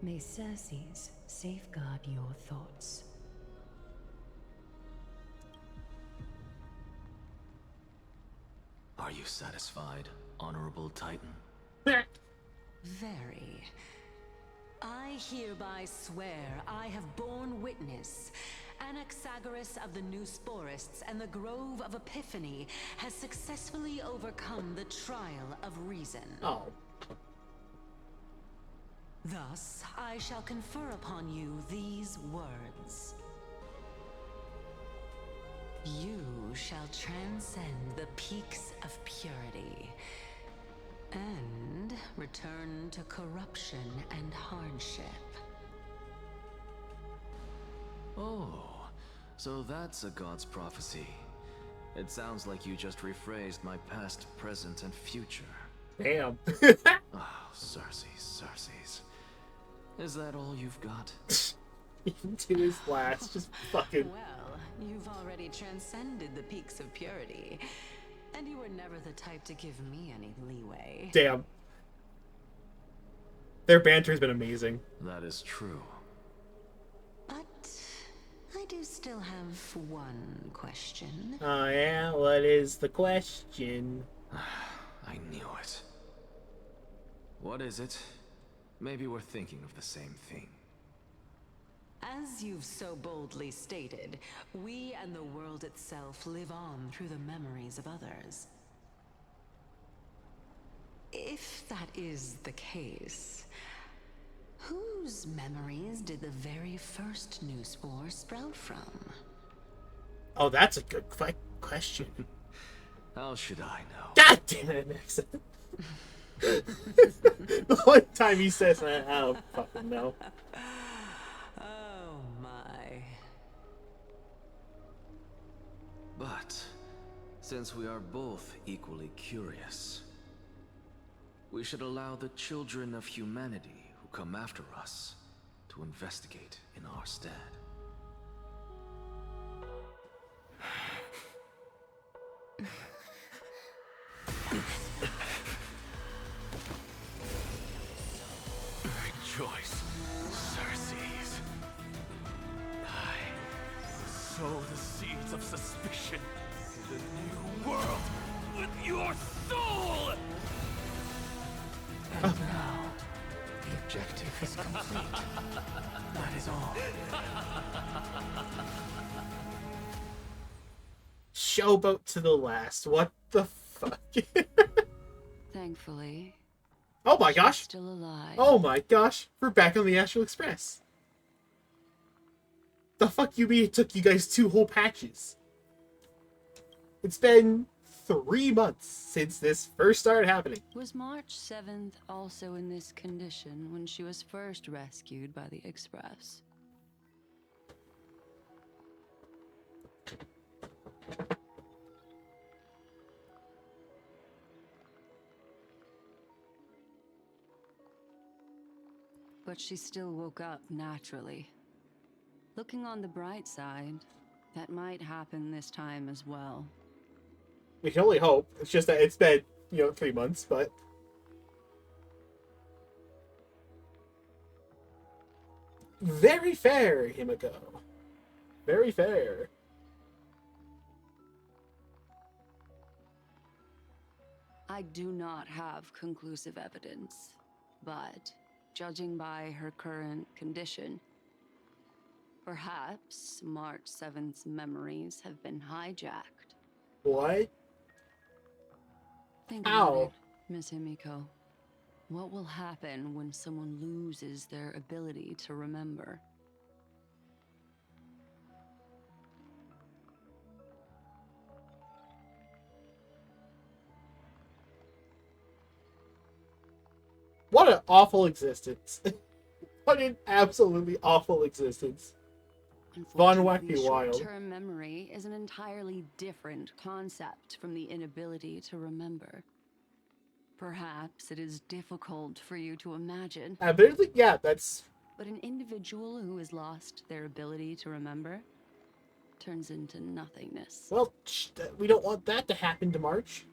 May Circes safeguard your thoughts. Are you satisfied, Honorable Titan? Very. I hereby swear I have borne witness. Anaxagoras of the New Sporists and the Grove of Epiphany has successfully overcome the trial of reason. Oh. Thus, I shall confer upon you these words. You shall transcend the peaks of purity and return to corruption and hardship. Oh, so that's a god's prophecy. It sounds like you just rephrased my past, present, and future. Damn. Oh, Circes. Is that all you've got? Even to his last, just fucking. Well, you've already transcended the peaks of purity, and you were never the type to give me any leeway. Damn. Their banter's been amazing. That is true. But I do still have one question. Oh yeah? What is the question? I knew it. What is it? Maybe we're thinking of the same thing. As you've so boldly stated, we and the world itself live on through the memories of others. If that is the case, Whose memories did the very first new spore sprout from? Oh, that's a good question. How should I know? God damn it, Anaxa. The one time he says that, I don't fucking know. Oh my. But since we are both equally curious, we should allow the children of humanity who come after us to investigate in our stead. Rejoice, Circes. I sow the seeds of suspicion in the new world with your soul! And now, the objective is complete. That is all. Showboat to the last. What the fuck? Thankfully. Oh my gosh. She's still alive. Oh my gosh. We're back on the Astral Express. The fuck you mean it took you guys 2 whole patches? It's been 3 months since this first started happening. Was March 7th also in this condition when she was first rescued by the Express? But she still woke up naturally. Looking on the bright side, that might happen this time as well. We can only hope. It's just that it's been, 3 months, but... Very fair, Himiko. Very fair. I do not have conclusive evidence, but judging by her current condition, perhaps March 7th's memories have been hijacked. What? Think How? about it, Miss Himiko. What will happen when someone loses their ability to remember? What an awful existence. What an absolutely awful existence. Von Wacky Wild. Short-term memory is an entirely different concept from the inability to remember. Perhaps it is difficult for you to imagine. Admittedly, yeah, that's... But an individual who has lost their ability to remember turns into nothingness. Well, we don't want that to happen to March.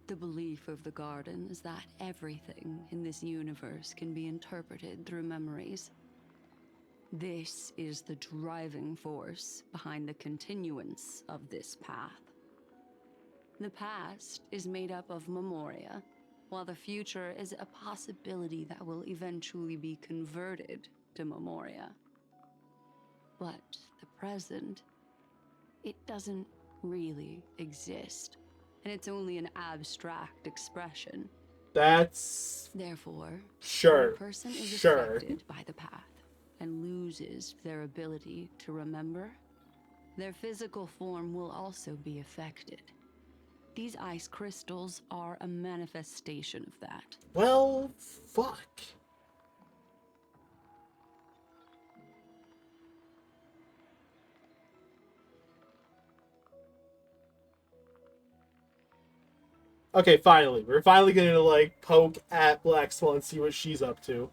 The belief of the Garden is that everything in this universe can be interpreted through memories. This is the driving force behind the continuance of this path. The past is made up of memoria, while the future is a possibility that will eventually be converted to memoria. But the present, it doesn't really exist, and it's only an abstract expression. That's... Therefore, sure. when a person is Sure. affected by the path and loses their ability to remember, their physical form will also be affected. These ice crystals are a manifestation of that. Well, fuck. Okay, finally. We're finally gonna, poke at Black Swan and see what she's up to.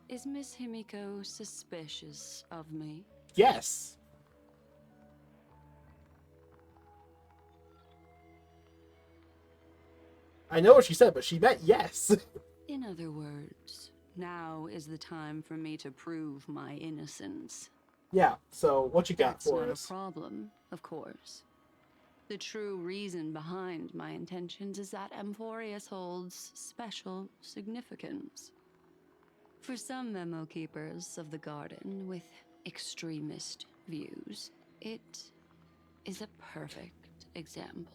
Is Miss Himiko suspicious of me? Yes. I know what she said, but she meant yes. In other words, now is the time for me to prove my innocence. Yeah, so what you got That's for not us? a problem, of course. The true reason behind my intentions is that Amphoreous holds special significance. For some memo keepers of the Garden with extremist views, it is a perfect example.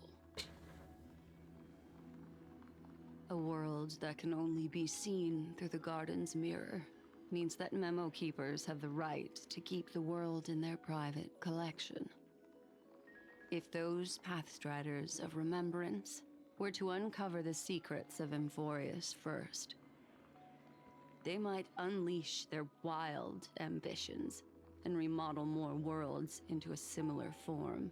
A world world that can only be seen through the garden's mirror means that memo keepers have the right to keep the world in their private collection. If those Pathstriders of Remembrance were to uncover the secrets of Amphoreous first, they might unleash their wild ambitions and remodel more worlds into a similar form.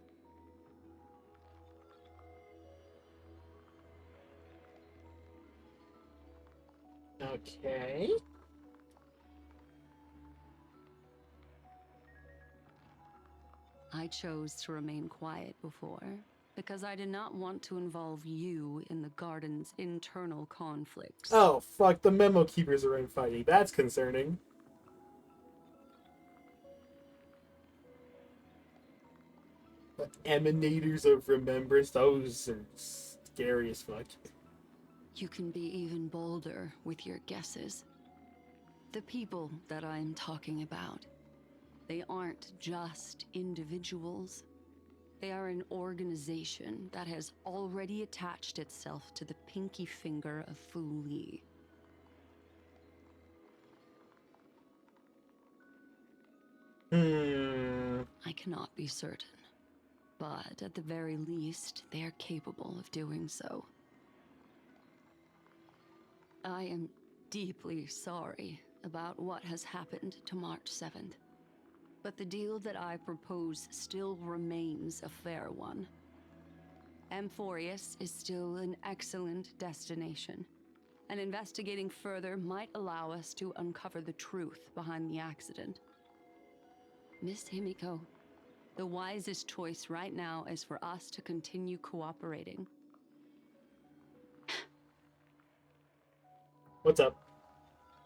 Okay. I chose to remain quiet before, because I did not want to involve you in the garden's internal conflicts. Oh, fuck, the memo keepers are infighting. That's concerning. The emanators of remembrance, those are scary as fuck. You can be even bolder with your guesses. The people that I'm talking about, they aren't just individuals. They are an organization that has already attached itself to the pinky finger of Fu Li. I cannot be certain, but at the very least, they are capable of doing so. I am deeply sorry about what has happened to March 7th. But the deal that I propose still remains a fair one. Amphoreous is still an excellent destination, and investigating further might allow us to uncover the truth behind the accident. Miss Himiko, the wisest choice right now is for us to continue cooperating. What's up?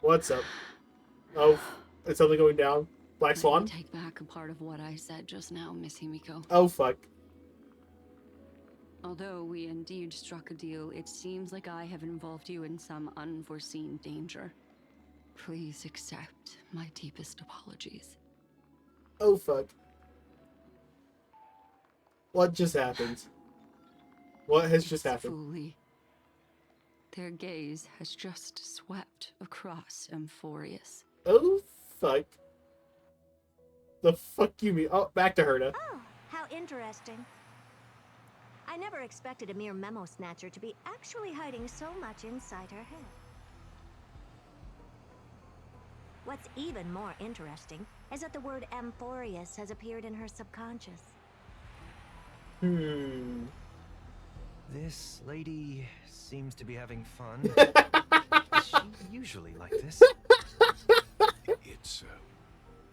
What's up? Oh, is something going down? Black Swan? Let me take back a part of what I said just now, Miss Himiko. Oh, fuck. Although we indeed struck a deal, it seems like I have involved you in some unforeseen danger. Please accept my deepest apologies. Oh, fuck. What just happened? What has just happened? Fully. Their gaze has just swept across Amphoreous. Oh, fuck. The fuck you mean? Oh, back to Herta. Oh, how interesting. I never expected a mere memo snatcher to be actually hiding so much inside her head. What's even more interesting is that the word Amphoreous has appeared in her subconscious. This lady seems to be having fun. Is she usually like this? It's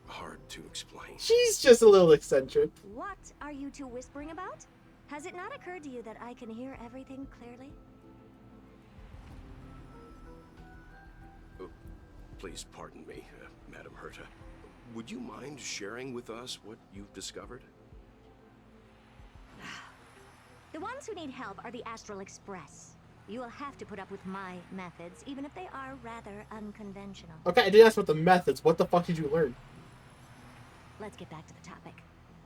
hard to explain. She's just a little eccentric. What are you two whispering about? Has it not occurred to you that I can hear everything clearly? Please pardon me, Madam Herta. Would you mind sharing with us what you've discovered? The ones who need help are the Astral Express. You will have to put up with my methods, even if they are rather unconventional. Okay, I did ask about the methods. What the fuck did you learn? Let's get back to the topic.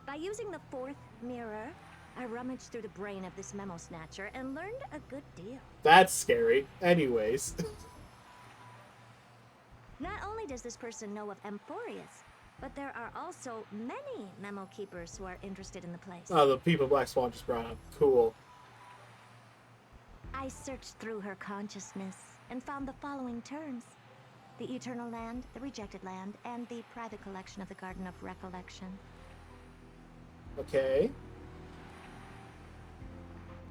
By using the fourth mirror, I rummaged through the brain of this memo snatcher and learned a good deal. That's scary. Anyways. Not only does this person know of Amphoreous, but there are also many memo keepers who are interested in the place. Oh, the people Black Swan just brought up. Cool. I searched through her consciousness and found the following terms: the Eternal Land, the Rejected Land, and the private collection of the Garden of Recollection. Okay.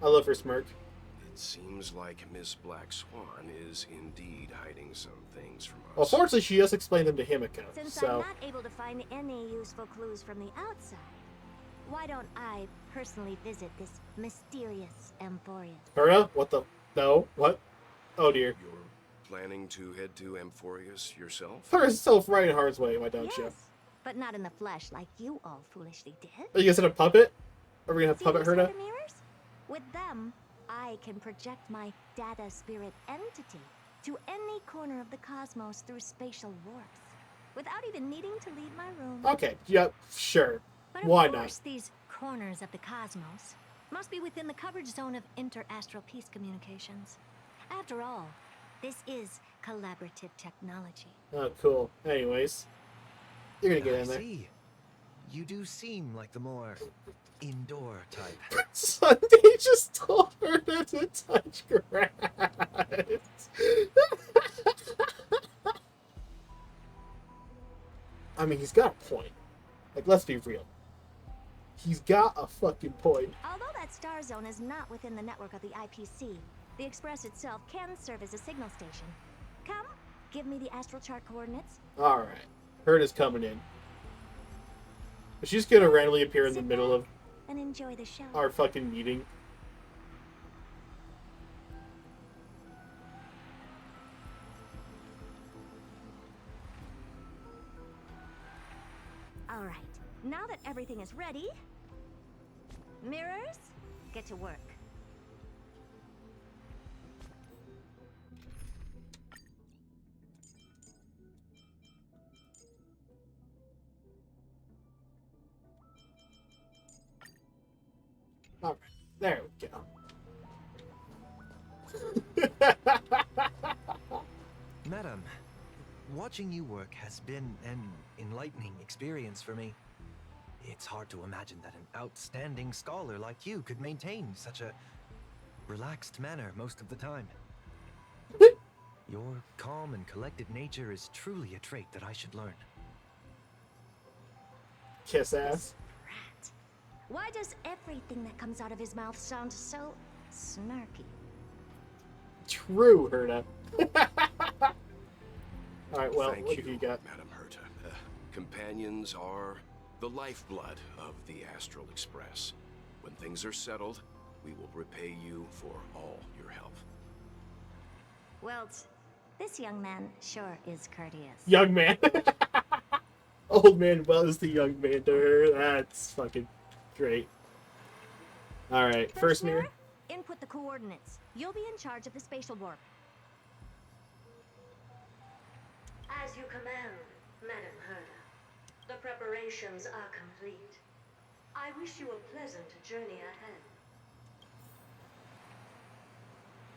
I love her smirk. It seems like Miss Black Swan is indeed hiding some things from us. Well, fortunately, she just explained them to Himiko. Since So I'm not able to find any useful clues from the outside, why don't I personally visit this mysterious Amphoreous? Herta? What the? No. What? Oh dear. You're planning to head to Amphoreous yourself? Herself right in harm's way, why don't you? Yes, but not in the flesh like you all foolishly did. Are you gonna puppet? Are we gonna See puppet these Herta? other mirrors? With them, I can project my data spirit entity to any corner of the cosmos through spatial warps, without even needing to leave my room. Okay, yep, sure. But Why of not? course, these corners of the cosmos must be within the coverage zone of inter-astral peace communications. After all, This is collaborative technology. Oh, cool. Anyways, you're gonna get in there. See, you do seem like the more indoor type. Sunday just told her not to touch grass. I mean, he's got a point. Like, let's be real. He's got a fucking point. Although that star zone is not within the network of the IPC, the Express itself can serve as a signal station. Come, give me the astral chart coordinates. Alright. Herta's coming in. But she's gonna randomly appear in the middle of And enjoy the show. our fucking meeting. Alright, now that everything is ready, mirrors, get to work. Alright, there we go. Madam, watching you work has been an enlightening experience for me. It's hard to imagine that an outstanding scholar like you could maintain such a relaxed manner most of the time. Your calm and collected nature is truly a trait that I should learn. Kiss ass. Rat. Why does everything that comes out of his mouth sound so snarky? True, Herta. Alright, well, Thank what have you got? Madam Herta. Companions are the lifeblood of the Astral Express. When things are settled, we will repay you for all your help. Well, this young man sure is courteous. Young man. Old man wells the young man to her. That's fucking great. Alright, first mirror. Input the coordinates. You'll be in charge of the spatial warp. As you command, Madam Herta. The preparations are complete. I wish you a pleasant journey ahead.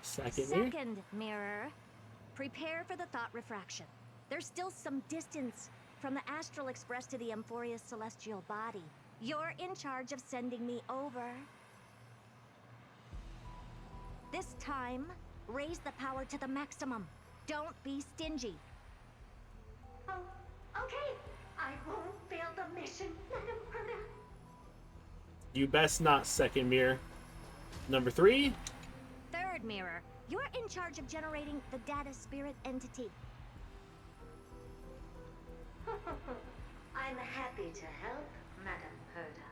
Second mirror. Prepare for the thought refraction. There's still some distance from the Astral Express to the Amphoreous celestial body. You're in charge of sending me over. This time, raise the power to the maximum. Don't be stingy. Oh, okay. I won't fail the mission, Madam Herta. You best not, second mirror. Number 3. Third mirror. You're in charge of generating the data spirit entity. I'm happy to help, Madam Herta.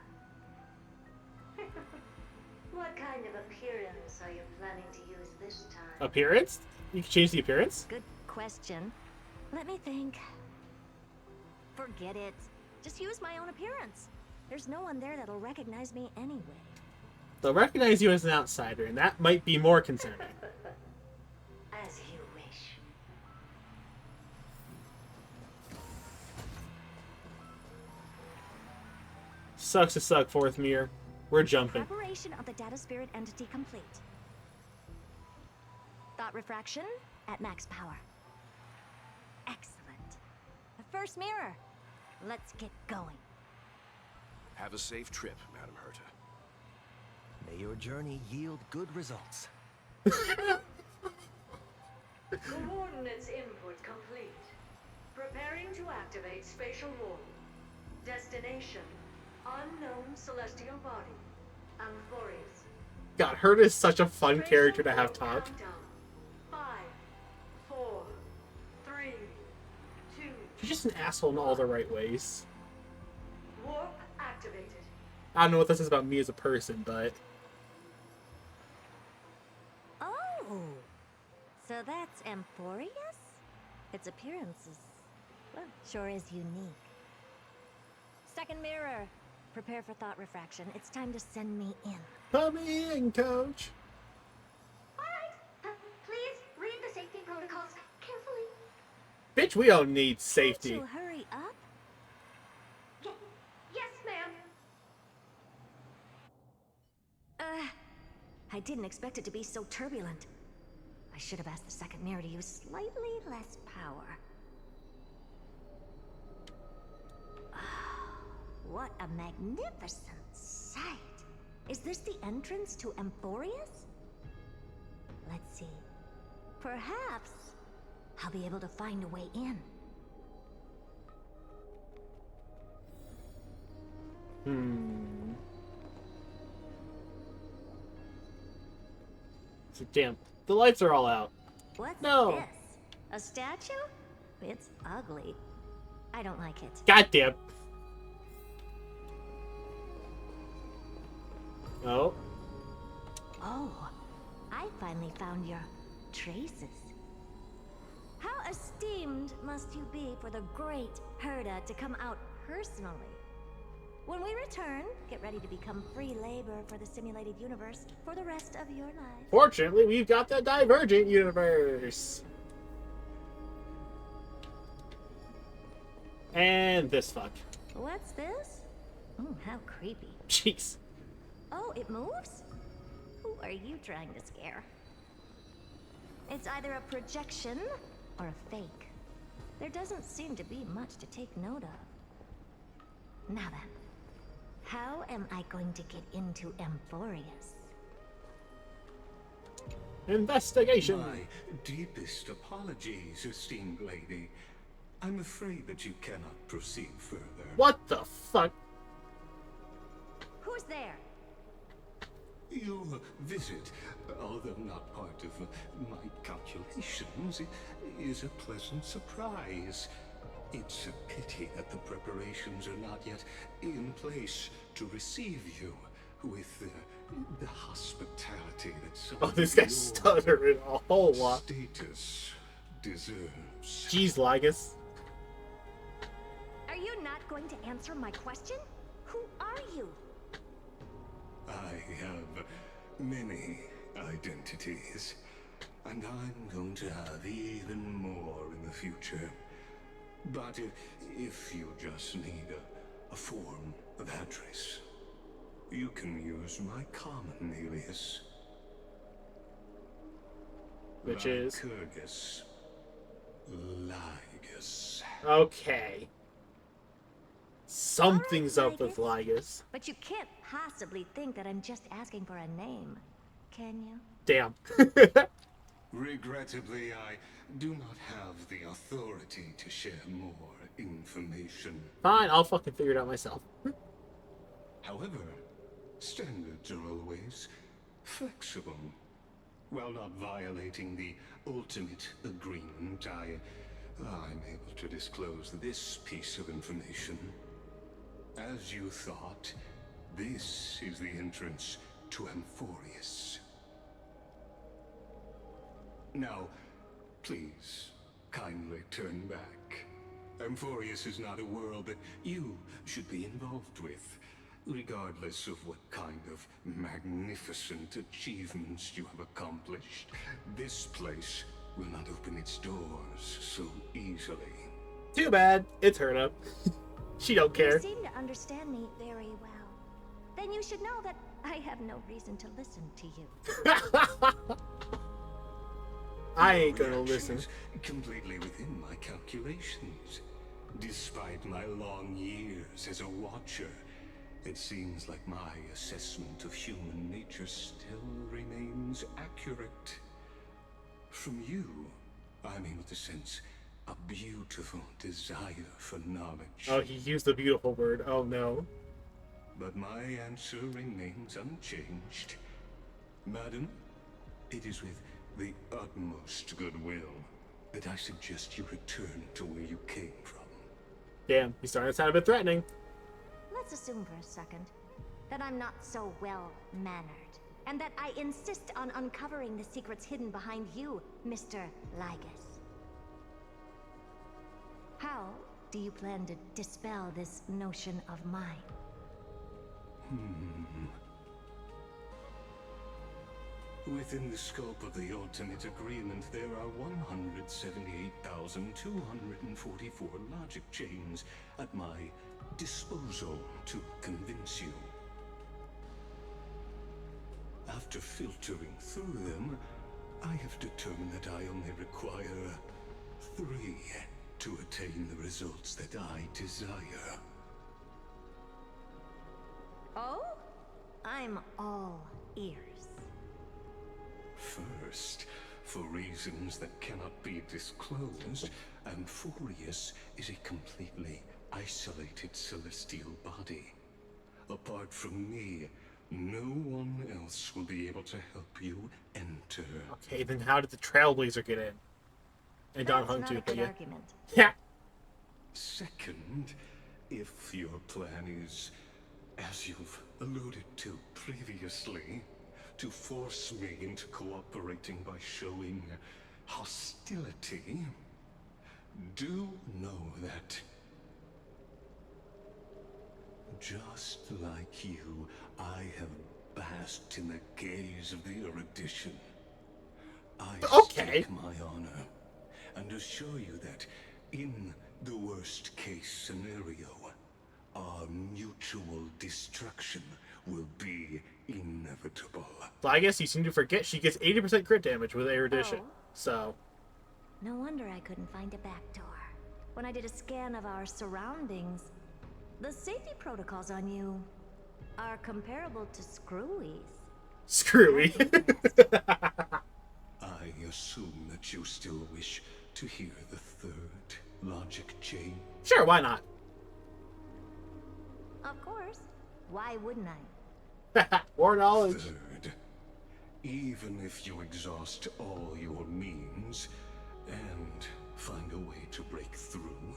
What kind of appearance are you planning to use this time? Appearance? You can change the appearance? Good question. Let me think. Forget it. Just use my own appearance. There's no one there that'll recognize me anyway. They'll recognize you as an outsider, and that might be more concerning. As you wish. Sucks to suck, fourth mirror. We're jumping. Preparation of the data spirit entity complete. Thought refraction at max power. Excellent. The first mirror. Let's get going. Have a safe trip, Madam Herta. May your journey yield good results. Coordinates input complete. Preparing to activate spatial warp. Destination: unknown celestial body. Amphoreous. God, Herta is such a fun character to have talk. Countdown. 5, 4, 3, 2. She's just an asshole in all the right ways. Warp activated. I don't know what this is about me as a person, but... Oh! So that's Amphoreous? Its appearance is, well, sure is unique. Second mirror. Prepare for thought refraction. It's time to send me in. Put me in, coach! Alright, please read the safety protocols carefully. Bitch, we don't need safety. Can't you hurry up? Yes, ma'am. I didn't expect it to be so turbulent. I should have asked the second mirror to use slightly less power. What a magnificent sight! Is this the entrance to Amphoreous? Let's see. Perhaps I'll be able to find a way in. So, damn, the lights are all out. What's No. this? A statue? It's ugly. I don't like it. Goddamn. Oh. Oh, I finally found your traces. How esteemed must you be for the great Herta to come out personally? When we return, get ready to become free labor for the simulated universe for the rest of your life. Fortunately, we've got the Divergent universe. And this fuck. What's this? Oh, how creepy. Jeez. Oh, it moves? Who are you trying to scare? It's either a projection or a fake. There doesn't seem to be much to take note of. Now then, how am I going to get into Amphoreous? Investigation. My deepest apologies, esteemed lady. I'm afraid that you cannot proceed further. What the fuck? Who's there? Your visit, although not part of my calculations, is a pleasant surprise. It's a pity that the preparations are not yet in place to receive you with the hospitality that some Oh, this of your guy's stuttering a whole lot. status deserves. Jeez, Lygus. Are you not going to answer my question? Who are you? I have many identities, and I'm going to have even more in the future. But if you just need a form of address, you can use my common alias. Which is? Lycurgus. Lygus. Okay. Something's All right, up with Lygus. But you can't possibly think that I'm just asking for a name, can you? Damn. Regrettably, I do not have the authority to share more information. Fine, I'll fucking figure it out myself. However, standards are always flexible. While not violating the ultimate agreement, I'm able to disclose this piece of information. As you thought, this is the entrance to Amphoreous. Now, please, kindly turn back. Amphoreous is not a world that you should be involved with, regardless of what kind of magnificent achievements you have accomplished. This place will not open its doors so easily. Too bad. It's Herta. She don't care. You seem to understand me very well. Then you should know that I have no reason to listen to you. I ain't gonna Reaction listen. is completely within my calculations. Despite my long years as a watcher, it seems like my assessment of human nature still remains accurate. From you, I'm able to sense a beautiful desire for knowledge. Oh, he used the beautiful word. Oh no. But my answer remains unchanged. Madam, it is with the utmost goodwill that I suggest you return to where you came from. Damn, he's starting to sound a bit threatening. Let's assume for a second that I'm not so well-mannered, and that I insist on uncovering the secrets hidden behind you, Mr. Lygus. How do you plan to dispel this notion of mine? Within the scope of the ultimate agreement, there are 178,244 logic chains at my disposal to convince you. After filtering through them, I have determined that I only require 3 to attain the results that I desire. Oh? I'm all ears. First, for reasons that cannot be disclosed, Amphoreous is a completely isolated celestial body. Apart from me, no one else will be able to help you enter. Okay, then how did the Trailblazer get in? And Don Hung too, but yeah. Argument. Yeah. Second, if your plan is, as you've alluded to previously, to force me into cooperating by showing hostility, do know that just like you, I have basked in the gaze of the erudition. I stake my honor and assure you that in the worst case scenario, our mutual destruction will be inevitable. So I guess you seem to forget she gets 80% crit damage with erudition. So. No wonder I couldn't find a back door. When I did a scan of our surroundings, the safety protocols on you are comparable to Screwy's. Screwy. I assume that you still wish to hear the third logic chain? Sure, why not? Of course. Why wouldn't I? More knowledge. Third, even if you exhaust all your means and find a way to break through,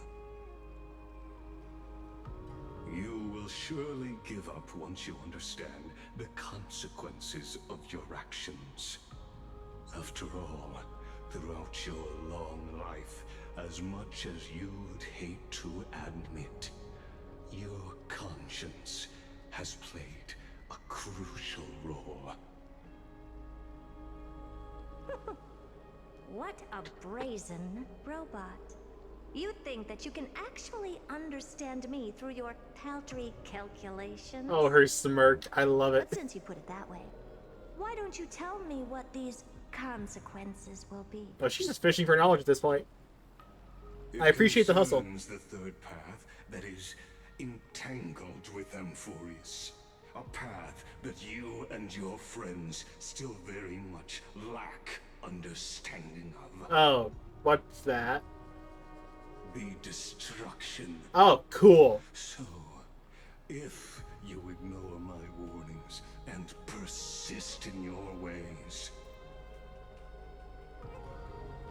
you will surely give up once you understand the consequences of your actions. After all, throughout your long life, as much as you'd hate to admit, your conscience has played a crucial role. What a brazen robot. You think that you can actually understand me through your paltry calculations? Oh, her smirk. I love it. But since you put it that way, why don't you tell me what these consequences will be? Oh, she's just fishing for knowledge at this point. I appreciate the hustle. The third path that is entangled with Amphoreous. A path that you and your friends still very much lack understanding of. Oh, what's that? The destruction. Oh, cool. So, if you ignore my warnings and persist in your ways,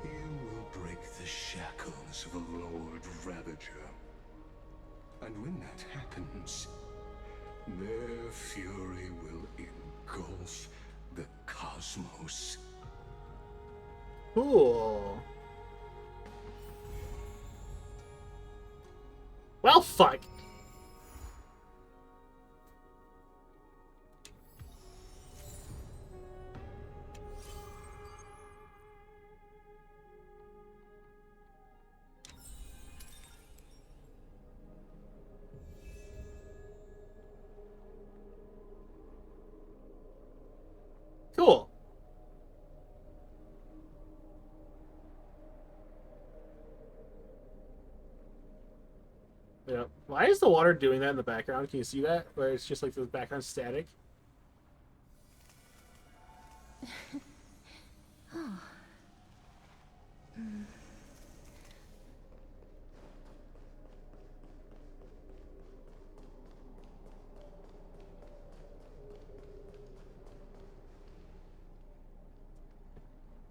you will break the shackles of a Lord Ravager. And when that happens, their fury will engulf the cosmos. Cool. Well, fuck. Cool. Yeah. Why is the water doing that in the background? Can you see that? Where it's just like the background static? Oh.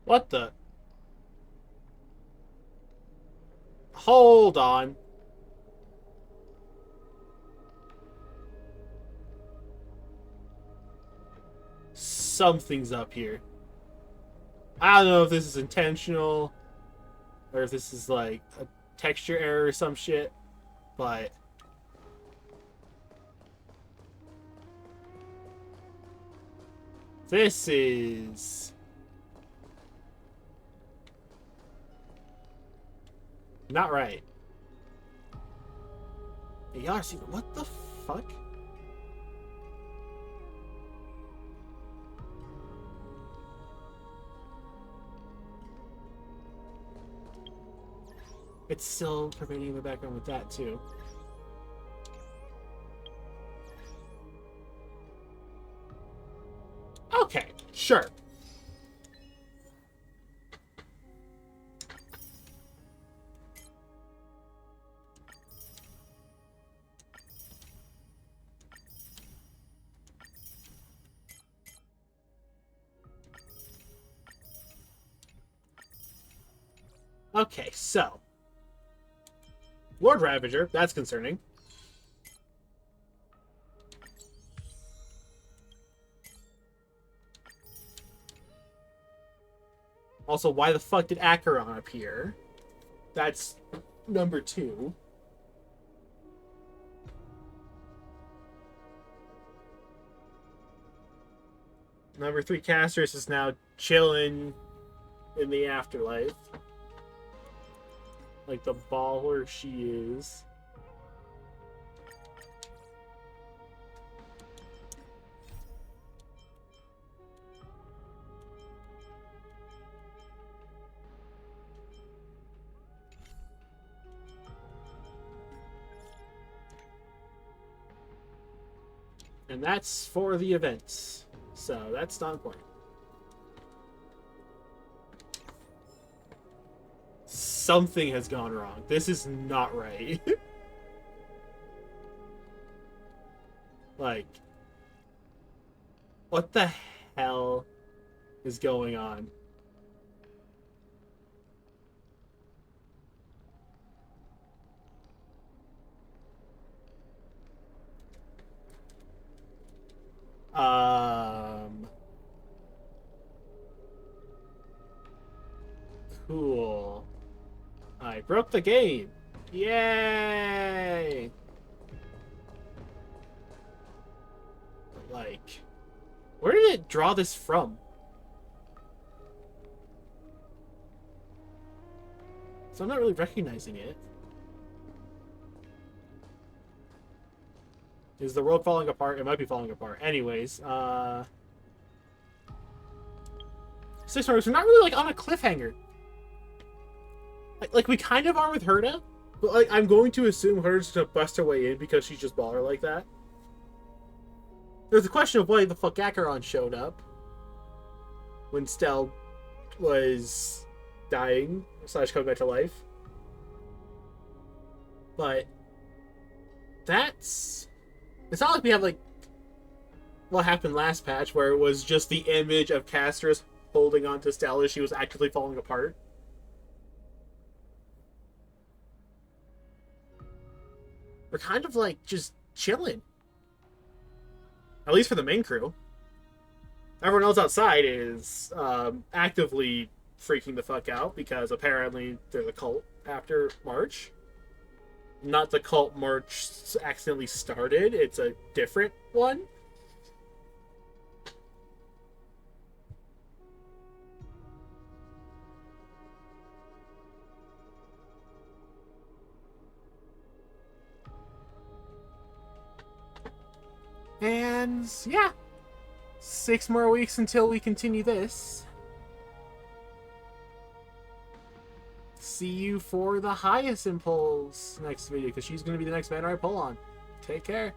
What the? Hold on. Something's up here. I don't know if this is intentional or if this is like a texture error or some shit, but this is not right. Y'all see what the fuck? It's still pervading in the background with that, too. Okay, sure. Okay, so. Lord Ravager, that's concerning. Also, why the fuck did Acheron appear? That's number 2. Number 3, Castress is now chilling in the afterlife. Like the baller she is. And that's for the events. So that's not important. Something has gone wrong. This is not right. Like, what the hell is going on? Cool. I broke the game. Yay! Like, where did it draw this from? So I'm not really recognizing it. Is the world falling apart? It might be falling apart. Anyways, 6 more weeks. We're not really, like, on a cliffhanger. Like we kind of are with Herta, but, like, I'm going to assume Herta's gonna bust her way in because she's just baller like that. There's a question of why the fuck Acheron showed up when Stell was dying / coming back to life. But that's... It's not like we have, like, what happened last patch where it was just the image of Castress holding on to Stell as she was actively falling apart. We're kind of, like, just chilling. At least for the main crew. Everyone else outside is actively freaking the fuck out because apparently they're the cult after March. Not the cult March accidentally started. It's a different one. And yeah, 6 more weeks until we continue this. See you for the highest impulse next video, because she's going to be the next banner I pull on. Take care.